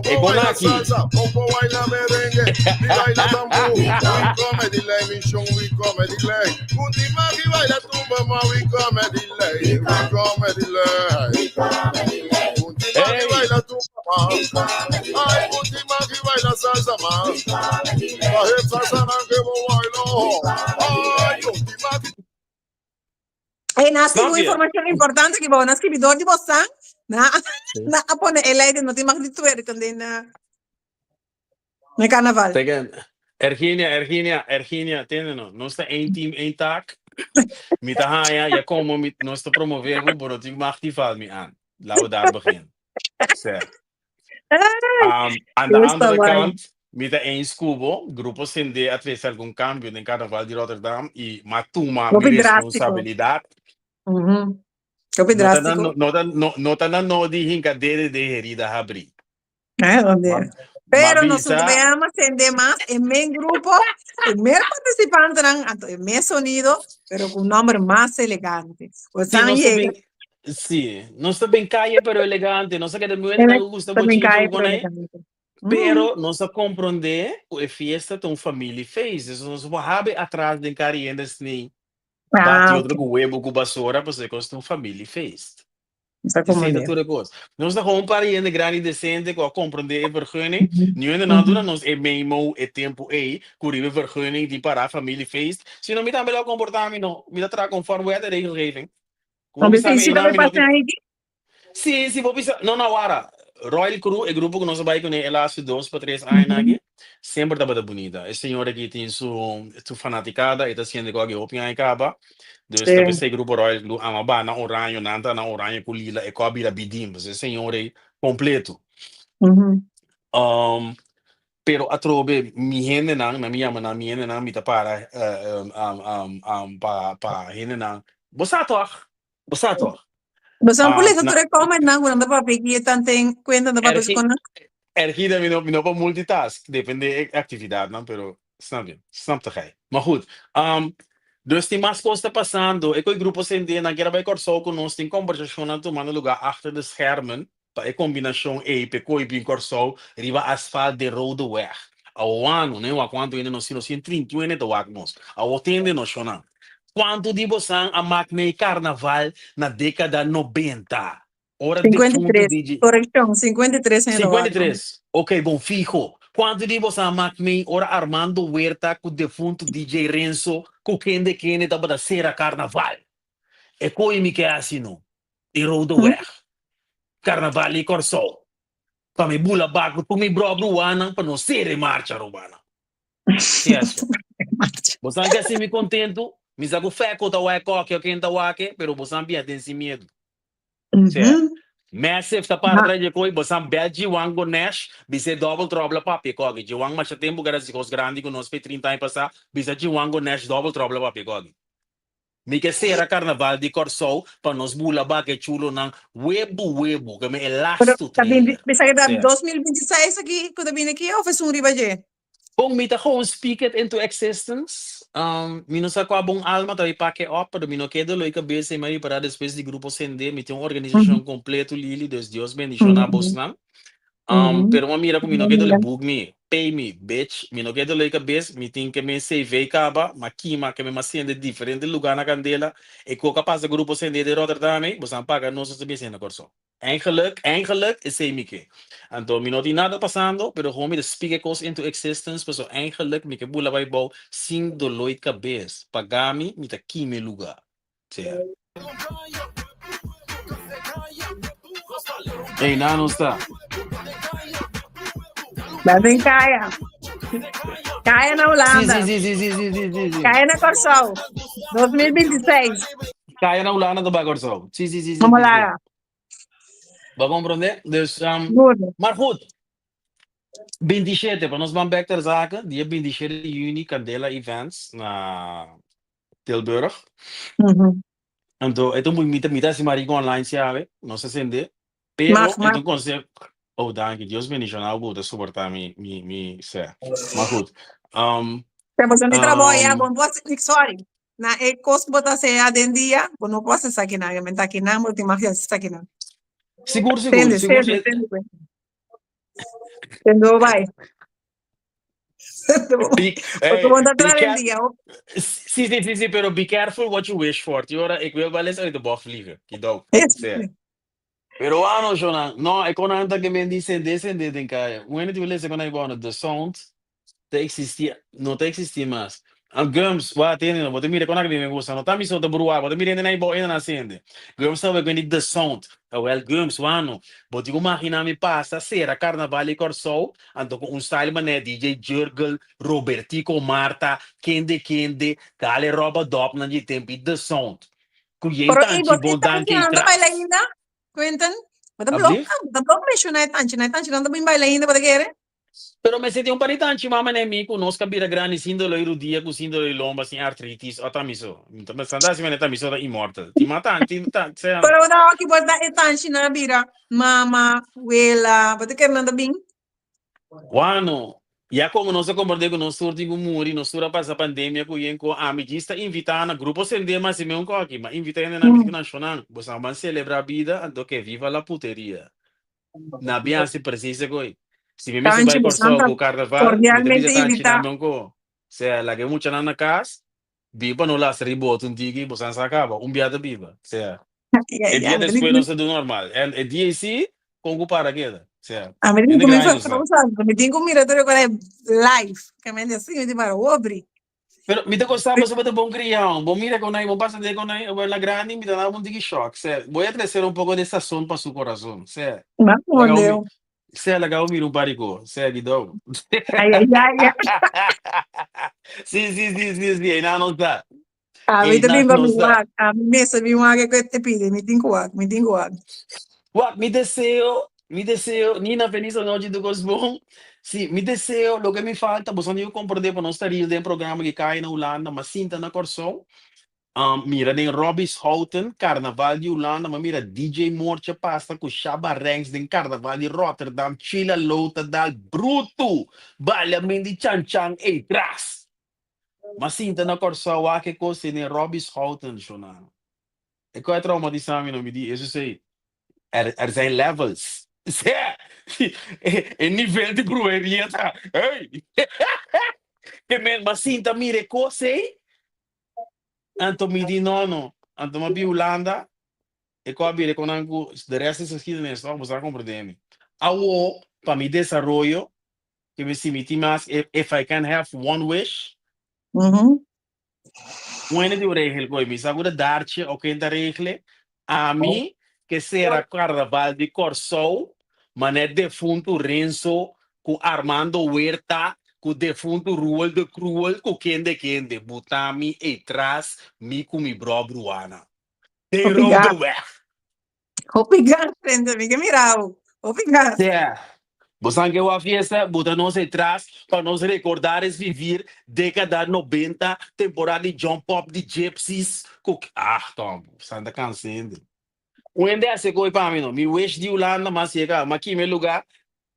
E con aquí. Popo baila merengue, y baila tambú. We comedy lay, mi show we comedy lay. Kunti Maki baila tumba, ma we comedy lay. We comedy lay. Kunti Maki Hey. baila tumba, ma. Ay, Kunti Maki baila salsa, ma. Kahit salsa nang kebo bailo. Ay, Kunti Maki. Hey, nasi Snap bu je? information importante que vou nasci bidor de bossa. Na Sim. na apone elede no tem mais de tuer também na carnaval. Tegen Erginia, tenen no sta één team, één taak. Met de haaien, je komt met nos te promoveren, maar ik mag die val me aan. Laten we daar beginnen. Zeg. Aan de andere kant, met de één scubo, grupo Sende através algum cambio en carnaval de Rotterdam y matuma mi responsabilidad. Copi drástico. No tan no di hinka de herida abrir. Onde? Pero nosotros veamos atender más en mi grupo, el mero participante, el mi sonido, pero con un nombre más elegante. O sea, sí, no está bien calle, pero elegante. No sé qué de muy me gusta mucho con él. Pero não se compreende a fiesta de uma família fez. Isso não se pode atrás de carreira assim. Bate outro huevo com basura para você construir uma família fez. Isso é toda coisa. Nós não vamos para ir grande decente com a compreender a vergunning. Nu en dan doen nós é memo é tempo aí, currive vergunning de para a família fez. Se não me dá melhor comportamento, me dá tra conforme a regelgeving. Como sabe aí? Sim, vou pensar. Não na hora. Royal Crew, o grupo que nós vai com ele há 2 para 3 anos aqui, sempre estava bonita. Esse senhor aqui tem sua fanaticada, está sendo que a opinião acaba. Dus dat is grupo Royal Crew, amaba na orange, nanta na orange com lila, e cobre a bidim, esse senhor é completo. Pero a trobe mi gente na minha mana mi gente na mita para pa gente na. Bosato. Você não pode fazer como não, quando para pedir tanto em conta da para escola. Ergida me não para multitask, depende da atividade, não, pero snap te gij. Maar goed, dus die mas está passando, ik o grupo Sende na guerra vai corso com nós tem conversação tomando lugar achter de schermen, para a combinação coi bem corso, riba asfalto de road weg. Ao ano, né, a quanto ainda nós 131 do wagnos. Ao tende nós chona. Quanto de você a máquina carnaval na década 90? Hora 53, correção, 53. 53, ok, bom, fijo. Quanto de você a máquina, ora Armando Huerta, com o defunto DJ Renzo, com quem estava da Serra Carnaval. E coi me que é assim, não? E rodo weg. Carnaval e corso. Para me bula bago, para me bro ruana, para não ser em marcha romana. Que é isso? Você não quer se me contento? Me zago feco da ueco que eu quero wake, pero você não tem esse medo. Massive ta para trás de coi, você bede wango nash, bise double trouble papi cogi. De wang mas tempo gara se cos grande com nós 30 anos passar, bise de wango nash double trouble papi cogi. Me que será carnaval de corso para nós bula ba que chulo nang webo que me elasto trailer. Bisa que 2026 aqui, quando vim aqui, ou fez ribaje? Kung mita gewoon speak it into existence, mino sa kwa bong alma tayo pake op, pero mino quedo loy cabeça mari para después de grupo Sende, mito uma organização completo lili, Deus bendición a vos nan. Pero uma mira ko mino quedo le bug me, pay me, bitch, mino quedo loy cabeça, mi tin que me CV kaba, makima que me masende diferente lugar na candela, e ko capaz de grupo Sende de Rotterdam, vos aan paga no se bese na corso. Eigenlijk is hij Mieke. En toen me niet nada passando, pero gewoon met de speakers into existence, pues eigenlijk Mieke bula bij bouw, sing do loit cabez, pagami met de kime lugar. Tia. Hey, não está. Lá vem Caia. Caia na Holanda. Sim. Caia na Corsol. 2026. Caia na Holanda do Bagorso. Sim. Vamos lá. Vai compreender? Dus, maar goed. 27, para nós vamos back ter zaken. Dia 27 de juni, Candela Events na Tilburg. Então, é muito mita se marico online se ave, não se sente. Pero, então conceito. Oh, danke, Deus bendicional, vou suportar me, sé. Mas goed. Temos um trabalho, bom, sorry. Na e cos bota se a den dia, não posso aqui na, eu aqui na, mas tem mais aqui na. Seguro, seguro, Sende, seguro. sende, sende. Sende, vai. Porque vou Be entrar em careful. dia. Sim, pero be careful what you wish for. Ora, ik wil wel eens uit de bocht vliegen. Kiddo. Zeg. Pero ano, Jonah, no, ik kon aan dat je me dice descender en caia. Wanneer tu wil zeggen, ik de sound te existia, no te existia más. Ang gums, wat in, wat mire kon ik me gusta, no tami so de brua, wat mire na ibo ina nascende. Gums sabe que ni the sound. Well, gums, wano. But you imagina me passa sera carnaval e corso, ando com style mané DJ Jurgel, Robertico Marta, Kende, kale roba dop na di tempi the sound. Pero Kuyen tanti ibo, bon esta dan canción kay anda baila tras. ainda? Quentin? Ablief? Bota blok mesmo na tanchi, anda bem baila ainda, para querer? Pero me senti un paritanci mama ne mi conosca bira grani sindolo irudia cu sindolo lomba sin artritis o tamiso. Me sandasi me tamiso da immortal. Ti matanti se Pero wala aqui bota e tanchi na bira. Mama, wela, bota querer nanda bem? Wano. Ya como não se compreende com nós surti com muri, nós sura passa pandemia com yenko amigista invitar na grupo sende mas me um coque, mas invita na amigo nacional, você vai celebrar a vida do que viva la puteria. Na bem se precisa coi. Se me se Tanchi, vai corso bastante com carnaval, me te cordialmente bisa tanti na invita. me ko. Se la que mucha na casa, viva no las ribot un tigi, bosan sacaba, un biada viva. Se el Ya, día me después no se do normal. El día sí, con para queda. Se a mim ende comigo grande foi sa. usando, me tem comigo agora é live, que me assim, me para obre. Pero me te costaba sobre bom crião. Bom mira con ahí, bom pasa de con ahí, la grande, me da un tigi shock. Se voy a crecer un poco de sazón para su corazón. Se Mas la não deu. se la gao mira un parico. Se guidou. Ai. Sì, e non sta. A mim E também vai me non sta. guardar. A mim mesmo me guarda que te pide, me tem guarda, me tem guarda. Guarda, mi deseo, Nina feliz noite do Cosmo. Sì, mi deseo, lo che mi falta, bisogna io comprare per non stare in programma che cai in Olanda, ma sinta na corso. Mira, den Robbie's Houten, Carnaval di Olanda, ma mira, DJ Morcha pasta con Shabba Ranks, den Carnaval di Rotterdam, Chila Lota dal Bruto, Baglia Mendi Chan Chan e Tras. Ma sinta na corso, wa che cose den Robbie's Houten, Shona. E qua è trauma di Sami, non mi di, eso sei. Er zijn levels. Een nível de broeria. Hey. Que men, mas sinta mire cose. Anto mi di nono. Anto ma bi Holanda. E qua bire con angu. De resto is geschiedenis. No, vos comprendemi. Awo, pa mi desarrollo. Que me si mi timas. If I can have one wish. One de regel koi. Mi sagura darche. O que da regle. A mim. Que será carnaval de Corsol. Mané defunto Renzo, com Armando Huerta, com defunto Ruel de Cruel, com Kende, Butami e traz, mi com mi bro Bruana. They roll the way. Obrigado, frente, me que mirau. Obrigado. Yeah. Você que a fiesta, bota nós atrás, para nós recordares viver década 90, temporada de John Pop, de Gypsies. Tom, Santa cansando. Onde é que você para mim, não? Me wish de Holanda, mas chega, mas aqui meu lugar,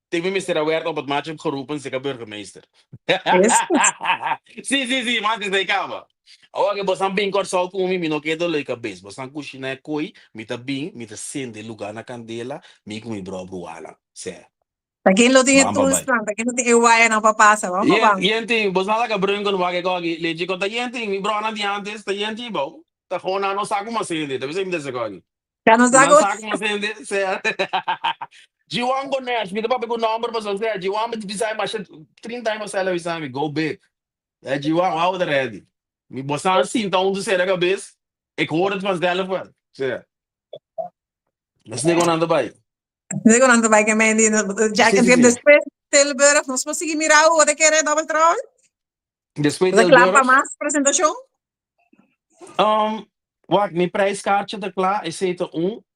teve me ser aware op het match geroepen, zeker burgemeester. Sim, mas isso aí, calma. Agora que você bem corso com mim, não quero ler cabeça. Você cozinha coi, me tá bem, me tá sendo lugar na candela, me com mi bro bruala. Sé. Para quem não tem Mamba tudo vai. para quem não tem eu vai na papassa, vamos lá. Yenti, você não quer branco no vaga cogi, leite com yenti, mi bro na diantes, tá yenti bom. Tá fona no saco mas sende, deve ser me desse cogi. Já nos dá Não saco mas sende, sé. Jiwang go Nash, me papi go number mas você, Jiwang me bisai mas 30 anos ela bisai me go big. É Jiwang out ready. Me botar assim, então do ser a cabeça. Ik hoor het vanzelf wel. Sé. Mas nem nada vai. Digo, não vai que me já que Sim. depois Tilburg, nós conseguimos mirar o de querer double troll. Depois Da del claro para Burg. mais apresentação. Wacht, mijn prijskaartje te klaar is zeker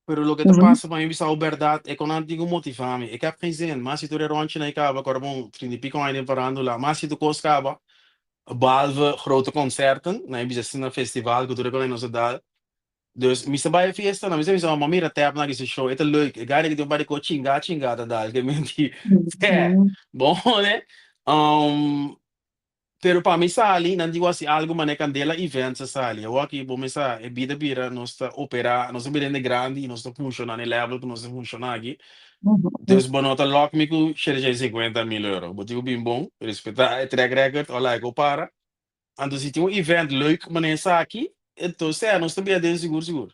pero lo que te pasa para mí es verdad, ik kon aan dingen motiveren. Ik heb geen zin, maar als je door een rondje naar kaba, ik gewoon vrienden pico aan in veranderen, maar als je de kost kaba, behalve grote concerten, dan heb je een festival, ik doe het in onze dag. Dus, mis bij een fiesta, dan is het maar meer tap naar deze show. Het is leuk. Ik ga niet doen bij de coach chinga dat daar. Ik ben die. Bon, né? Pero para mim sali, não digo assim, algo mané candela event sa sali. Eu aqui vou começar, é vida bira, nós está operar, nós estamos grande, nós está funcionando em level que nós está funcionando aqui. Dus bonota lock me com cerca 50 mil euro. Botigo bem bom, respeitar a track record, olha que para. Ando se tem um event leuk mané sa aqui, então se nós também é seguro.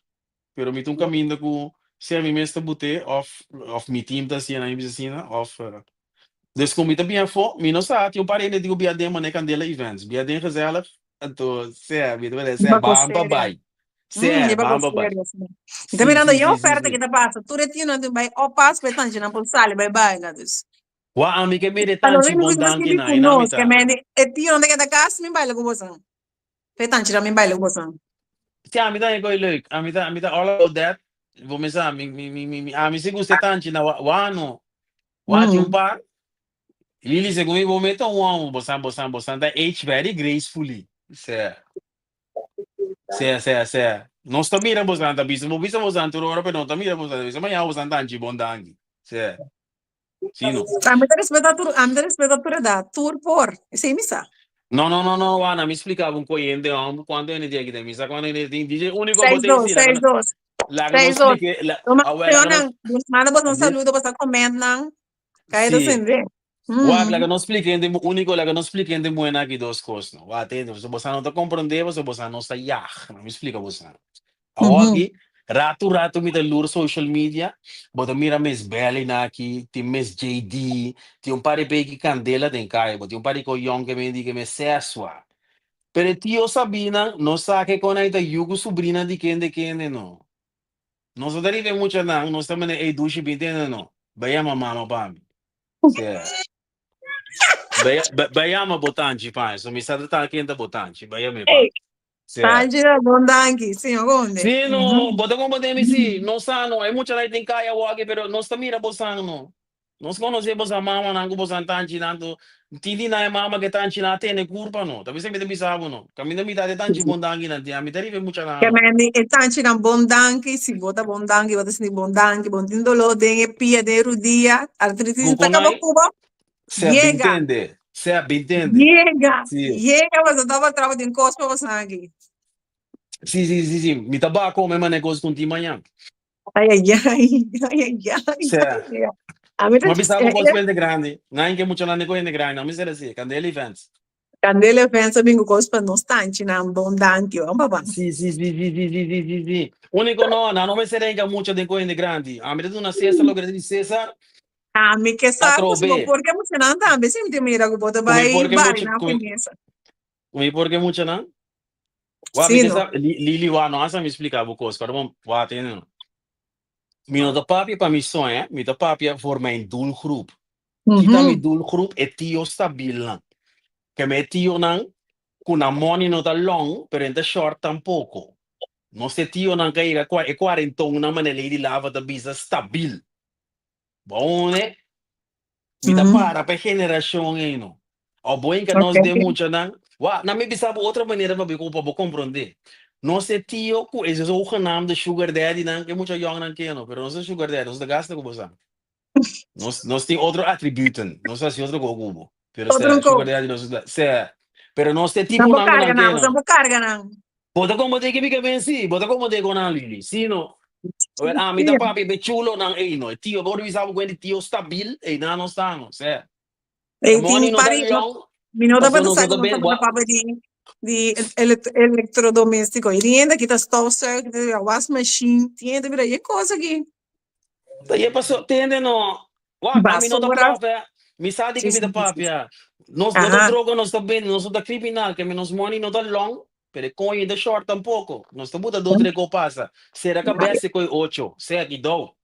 Pero me um caminho com se a mim mesmo bote of me team da cena aí piscina of dus kom je te bien voor, minus staat, je pare net die op de mané candela events. Biadem gezellig, então, se weet je, se bamba Bacoceira. bai. Se bamba bai. Bacoceira, assim. Então, mirando aí a oferta que sim. tá passa, tu retino de vai o passo para tanto na pulsale, vai, gados. Wa ami ke mere Allora, tanti mi bon gusta danki che na mi conosco, inamita. me e tio non è che da casa mi baila con você. Petanci da mi baila con você. Se amita é coi leuk, amita all about that. Vou mesar, ami se gusta tanti na wa no. Wa ti par. Lili se comigo momento um bosan da H very gracefully. Se. Non sto mira bosan da bisa, mo bisa bosan tu ora pero non mira bosan, bisa ma ya bosan tanti bon danki. Se. Sino. A me rispettatura da tour por. Sei mi sa. No, Ana, mi explicava un cogliente, quando ne dice che mi sa quando ne dice unico 6-2, potenzi, 6-2. la che non 6-2. spieghi, Toma, la che non, manda você um saludo, você comenta, não. Cai do sì, sende. guarda, la che non spieghi, unico la che non spieghi in buona che dos cose, no, guarda, se você não te compreendeva, se você não está não me explica você. Aqui, rato me lura social media, bota mira mes Belly na aqui, tem mes JD, tem pare pegi candela den kai, bota pare ko young que me diga que me sexua. Pero tio Sabina no sabe con esta yugo sobrina de quem no. Nós não deriva muito não, nós também é duche bintendo não. Baya mama pami. Se. Baya ma botanchi pai, so mi sa ta quente botanchi, baya me pa. Se. Tangi da bondangi, sim, onde? Sim, no, bota como tem si, não sa no, é muito lá tem caia wage, pero nós também mira bosano no. Nós conhecemos a mama nango bosan tanchi nanto. Tindi na mama que tanchi na tene curpa no. Talvez sempre te bisavo no. Caminho mi date tanchi bondangi na dia, mi deriva muito lá Che no. me e tanti da bondangi, si vota bondangi, vota si bondangi, bondindolo, den e pia, den rudia, altri si sta cavo Guconai, cubo. se bintende, se bintende. Sì. Yega, você dava trava de encosto para sangue. Sì, mi tabacco come negócio com ti manhã. Ai. Se, A mim, ma pensavo con spende grandi, non che mucho la negocio grandi, non mi sei sì, candele events. Candele pensa bingo cospa non stanci na bondanti, o papà. Sì. Unico no, non mi sei renga mucho de coine grandi. A me una cesta, lo gradi di Cesar, A mim que sabe, quattro se B. porque você não tá, bem sempre mira que bota Come vai porque na mucho, pensa. come porque mucho não? Sim, Che no. sa, Lili wa no, asa mi spiegavo cosa, però wa tene. Mino da papi pa mi sonha, mi da papi voor mijn doelgroep. Kita mi doelgroep e tio stabilan. Que me tio nan, kuna money no ta long, pero in the short tampoco. No se tio nan ka ira e quarentong na manele di lava da bisa stabil. Bone, mi da para pe generação eno. O bom que nós de muito nan, wa, na me bisa outra maneira para eu compreender. No se tio ku is zo genaamde sugar daddy nan, que muito young nan keno, pero no se sugar daddy, no se gasta ko bosa. Nós tem outro atributo, nós assim outro gogo. Pero se sugar daddy se, pero nós tem tipo nango nan keno. Não carga não. Bota como te que fica bem sim, bota como te com a Lili. Sino, mi da papi be chulo nan no. Tio, bora visar o tio stabil e não estamos, se. E Money tem no pari, da long, minuto passou para no sair da com bem, uma papa de eletrodoméstico. E ainda que tá toaster, a wash machine, tinha de virar e coisa aqui. daí passou, tende no. Wa, a mi no da papi, mi sa di che mi da papi. Nós da droga, nós da bem, nós da criminal, que menos money no da long. Pero coin the short tampoco. No está buta do tre passa. Será que besse coi 8, será que dou?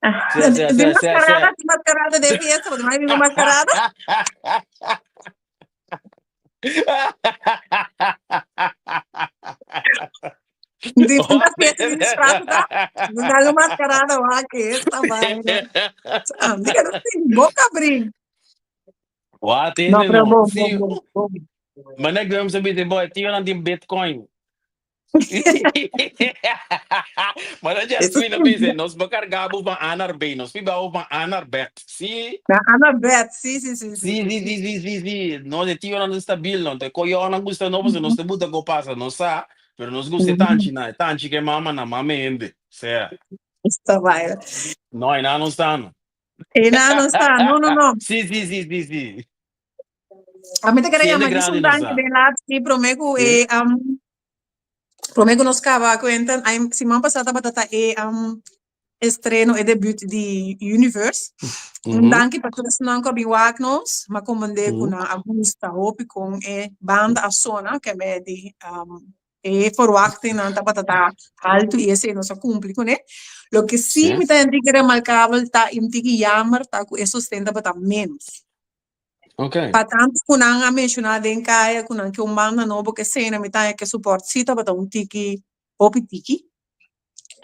De mascarada de fiesta, mas mais uma mascarada. Diz uma fiesta de disfraz, tá? Dá uma mascarada lá que esta vai. Diga assim, boca abrir. What is Não, it? pero bom. Mas não é que vamos saber, boy, tinha lá de Bitcoin. Maar dat is Eso twee na bezig. Nos bakar gabo van anar bem. Nos fiba van anar bet. Sim. na Anabeth, sim, sim, sim, sim, Sim, sim, sim, sim. sim, sim, sim, sim. Nós de tio não está bil, não. Te coio não gusta não, você não se muda go passa, não sa. Pero nos gusta tanto, né? Tanto que mama na mama ende. Certo. Esta vai. Não, ainda não está, não. E não está, não, não, não. Sim, sim, sim, sim, sim. A mim te queria Sim, ele chamar que grande são não tanque está. bem lá, e Sim. promego nos cava cuenta, semana passada batata estreno e debut de Universe. Uhum. Danke patrocinar com o Wagnos, mas comandei com Uhum. a Augusta Hope com a banda a Sona, que é de e verwachting na batata alto e esse nosso cumpre com né. Lo que sim Sim. me tá que remarcável tá imtigi jammer tá com isso sustenta bata menos. Ok. Patanto com a mencionar em caia com que banda novo que cena me tá que suporte cita bata tiki Hope tiki.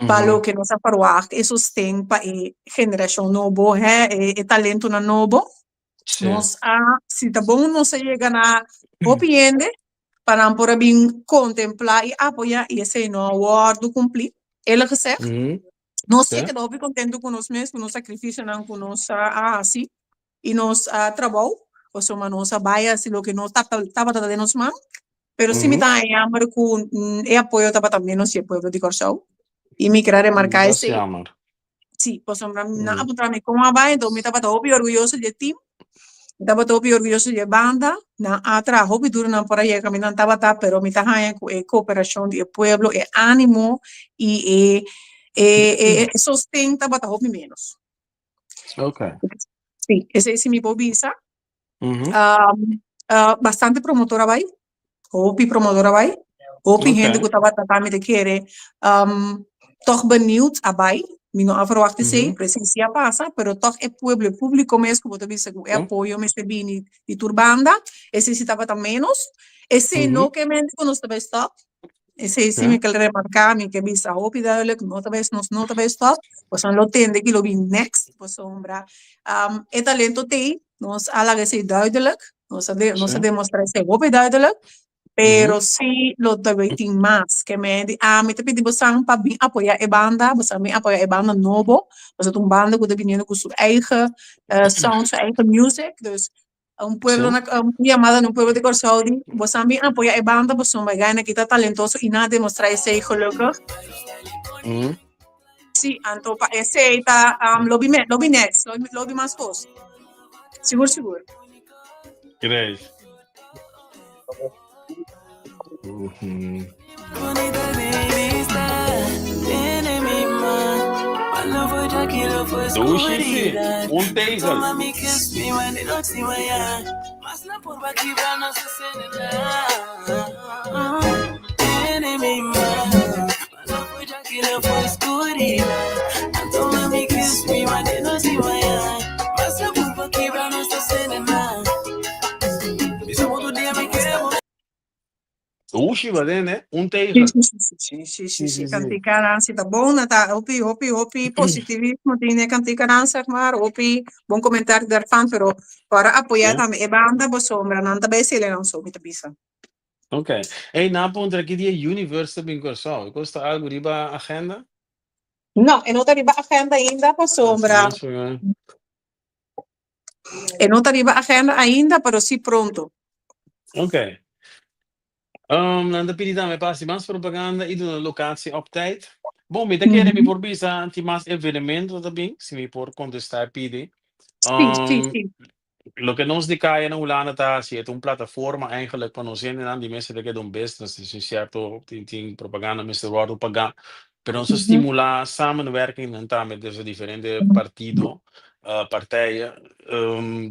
Palo Uhum. que nos verwacht e sustenta para a geração novo, e talento na novo. Sim. Nós se tá bom, nós chega na opinião para por bem contemplar e apoiar e esse no award cumprir. Ela que sei, Uhum. nós sei Sim. que dove contento com nós mesmos, com nosso sacrifício, não com nossa assim e nós trabalho, ou seja, nossa baia, se lo que nós tava de nós mãos, pero se me Uhum. tá em amor com e apoio tava também nós e apoio de corção. E me querer remarcar Dat is esse jammer. sí, pues hombre, na Mhm. apuntar como vai, então me estava todo orgulhoso de ti, estava todo orgulhoso de banda, na atra hobby duro na por aí caminhando estava tá, pero me estava em cooperação de pueblo, e ânimo e sostém estava tá hobby menos. Okay. Sí, esse é mi bobisa. Mhm. Bastante promotora vai, hobby promotora vai, hobby gente que Okay. estava tratando de querer, toch benieuwd abai. Mi no afroachte sei, Mhm. presencia passa, pero toch é pueblo, público mesmo, como tu disse, é Ja. apoio, me bini de turbanda, esse se tava menos, esse Mhm. no que mente que nós também stop, esse sim me Ja. quer remarcar, me que visa hopi duidelijk, não também stop, pues an lo tende que lo vi next, pues sombra, é talento te, nós alaga sei duidelijk, nós Sim. demonstra sei hopi duidelijk, Mhm. pero sí lo debating más, que me te pedi bosang para bem apoiar a banda, bosang bem apoiar a banda novo, bosang een banda que dependendo com sua eigen sound, sua eigen music, dus pueblo Sim. na chamada no pueblo de Corsaudi, bosang bem apoiar a banda, bosang vai ganhar que tá talentoso e nada demonstrar esse gelukkig. Mhm. Sí, anto pa esse tá lobby next, lobby mais coisa. Seguro, seguro. Great. Mhm. Bonita de vista, tiene mi mano. No fue tranquilo, fue Douche, oscuridad. tezel. Toma mi kiss, mi mano y no te vaya. Más la por aquí, no se nada. Tiene mi mano. No fue tranquilo, fue oscuridad. Toma mi kiss, mi mano y no te vaya. Más la por aquí, no se nada. Mis amor, tu día me quemo. Douche, wat is hè? Sì, Tezel. sì, sì, sì, sì, sì, Sim, sì, sim, canti sim. carança, tá bom, né? Tá, hopi, positivismo, tem canti carança, mas hopi, bom comentário dar fan, pero para apoiar Sim. também, e banda, bo sombra, não tá bem se ele não soube, tá bisa. Okay. Hey, na ponto aqui die Universe bin Corso. Costa algo riba agenda? Não, eu não tá riba agenda ainda, bo Assim, sombra, mas foi. eu não tá riba agenda ainda, pero sim pronto. Okay. Dan de pidi me passi mas propaganda e de locatie op tijd. Bom, me quer me por bisa anti mas evenemento também, se me por contestar pidi. Sim, sim, Um, sim. lo que nos dica na Ulana ta si het een plataforma eigenlijk van ons in en die mensen die doen business, dus is certo, tin propaganda, Mr. Ward pagar. Pero ons stimula samenwerking en daar met deze differente partido, partijen,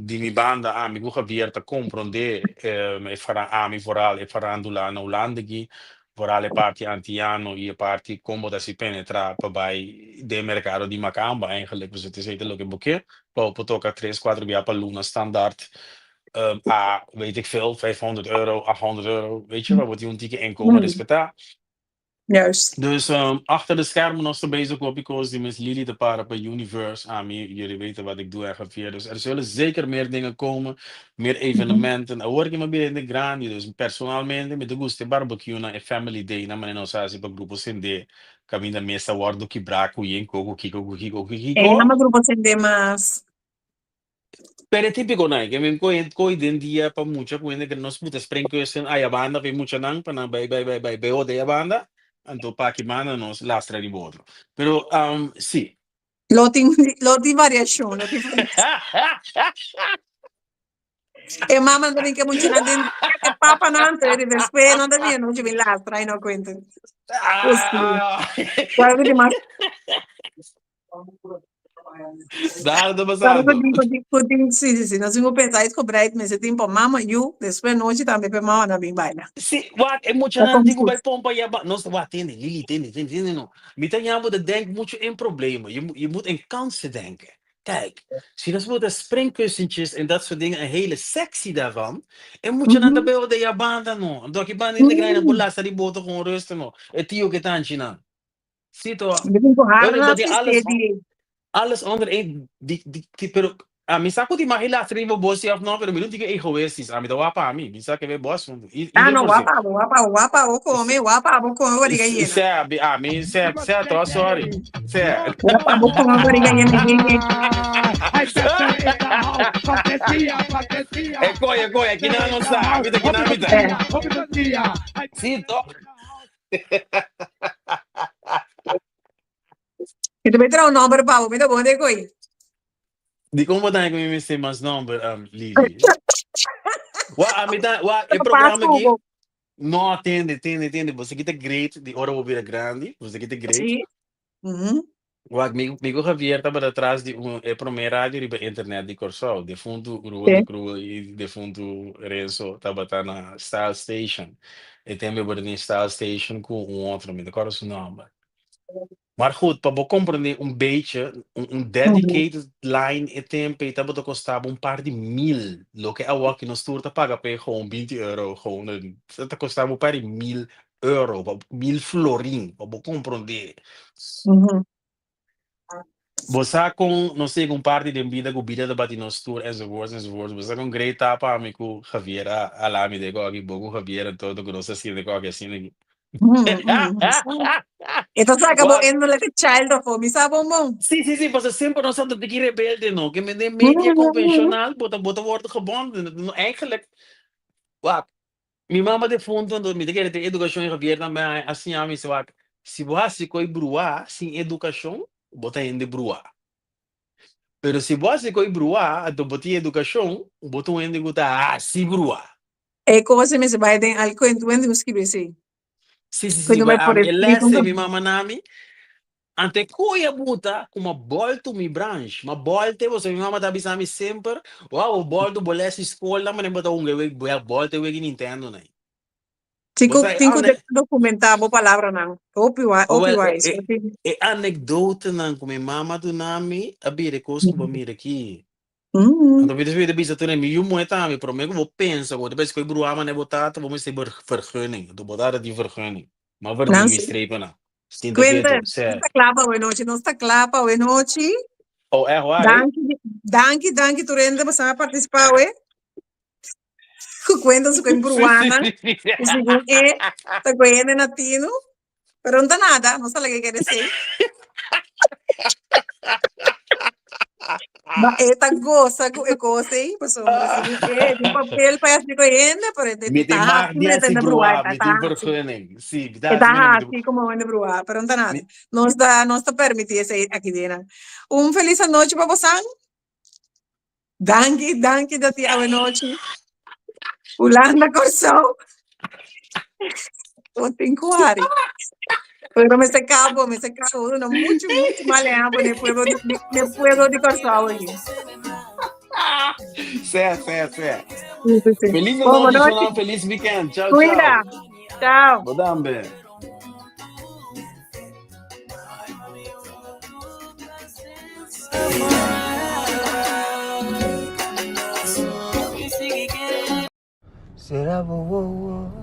die mi banda a mi guga abierta comprende, e farà a mi vooral e farandula na Ulandegi, vooral e parti antiano e parti combo da si penetra bij de mercado di Macamba eigenlijk, dus het is eten lo que boekje. Lopen toca 3, 4 jaar per luna standaard. Weet ik veel, €500, €800. Weet je, waar wordt die ontieke inkomen respectaar? Juist. Dus achter de schermen nog zo bezig op, because die Miss Lily de para per universe. Jullie weten wat ik doe ongeveer. Dus er zullen zeker meer dingen komen, meer evenementen. Er wordt me weer in de grandi, dus personalmente met de gusto barbecue na family day na manen osasi pa grupo sinde. Kami na mesa wardo ki braco yen koko kiko. Nada grupo sende mas. Pero é típico na que men ko den dia pa mucha kuende que nos puta springkussen a banda pe mucha nang pa na bay o de banda. Anto pa que mana nos lastra di bodo. Pero sì. Loti variação, loti variação. E mamma non è che non c'è e papa non antere, después non devia non ci lastra e non cuenta. Guarda di mas. Nada passando. Sì, nós vamos pensar isso cobreit, mas tempo mama you, después noite também pe mama na bem baila. Sì, wat é muito antigo vai pompa ya ba. Nós wat tende, Lili tende não. Me tem amo de denk muito em problema. Je moet in kansen denken. Kijk, zie dat worden springkussentjes en dat soort dingen, een hele sectie daarvan. En moet je dan de beelden je banden no. Dat je banden in de kleine bolasta die boten gewoon rusten no. Het tio que tantje na. Zie toch? Alles onder één, pero a mí saco de más la tribo boss of no, pero me lo digo egoístas. A mí da guapa a mí, me saca ver boss fundo. No, guapa, o come, diga aí. A mí se tô sorry. Guapa, o come, diga aí. É coia, que não sabe, que não vida. Sim, tô. E tu metterà un numero, Paolo, mi devo dire qui. Di como botar que me sei mais number, Lili. O programa aqui. Não atende. Você que tá great, de hora vou vir grande. Você que tá great. Sim. Amigo Javier estava atrás de primeira rádio de internet de Corsol, de fundo Rua Crua e de fundo Renzo estava na Style Station. E também por em Style Station com outro, me decoro o nome. Maar goed, para você compreender beetje, dedicated line e tempo, e dat costava par de 1000. Lo que a que nos turta paga per gewoon 20 euro, gewoon, dat costava par de 1000 euro, 1000 florin, para você compreender. Você com, não sei, com parte de vida, com vida de bater nos tour, enzovoorts. Você com great tapa, amigo Javier, alami de aqui, bogo Javier, todo que não sei se de qualquer assim. Então você acabou indo like a child of me, sabe, bom? Sim, você sempre não sabe de que rebelde, não. Que me dê media convencional, bota wordt gebonden. Eigenlijk, wat? Minha mama de fundo, me dê que ter educação Javier também, assim, a mim, se você coi bruar, sem educação, bota em de bruar. Pero se você coi bruar, então bota em educação, bota em de guta, se bruar. É como se me se vai ter algo em tu escrever assim. Sim, elesse minha mama nami. Ante coia buta, como bolto mi branch, ma bolte você minha mama tá bisami sempre. O bolto bolesse escola, mas nem bota bolte we Nintendo né. Tenho que documentar a palavra não. Opiwise. É anedota não, como minha mama do nami, a bire coisa para mim aqui. Então, we bisa toen mi jumo etami, pero me vou pensa, go depois que bruar mané botata, vamos ter vergunning, do botar die vergunning. Maar we doen strepen na. Quenta, não está clapa hoje noite. Oh, é ruim. Danke, tu rende para participar hoje. Quenta su bruana. Segundo tá coendo natino. Pero não tá nada, não sabe o que quer dizer. Esta goza é coisa aí, pessoal. O papel para as coisas, por exemplo, está assim bruar, me tem vergonha. Sim, está assim como vende bruar, pero não está nada. Não está permitido isso aqui dentro. Feliz noite para vocês. Danke da tia boa noite. Ulanda Corsol. O 5 horas. Pero me secavo, no mucho maleabo, ne puedo de Corsol hoje. Certo. Feliz noite, feliz weekend. Tchau. Cuida. Tchau. Bodambe. Será boa?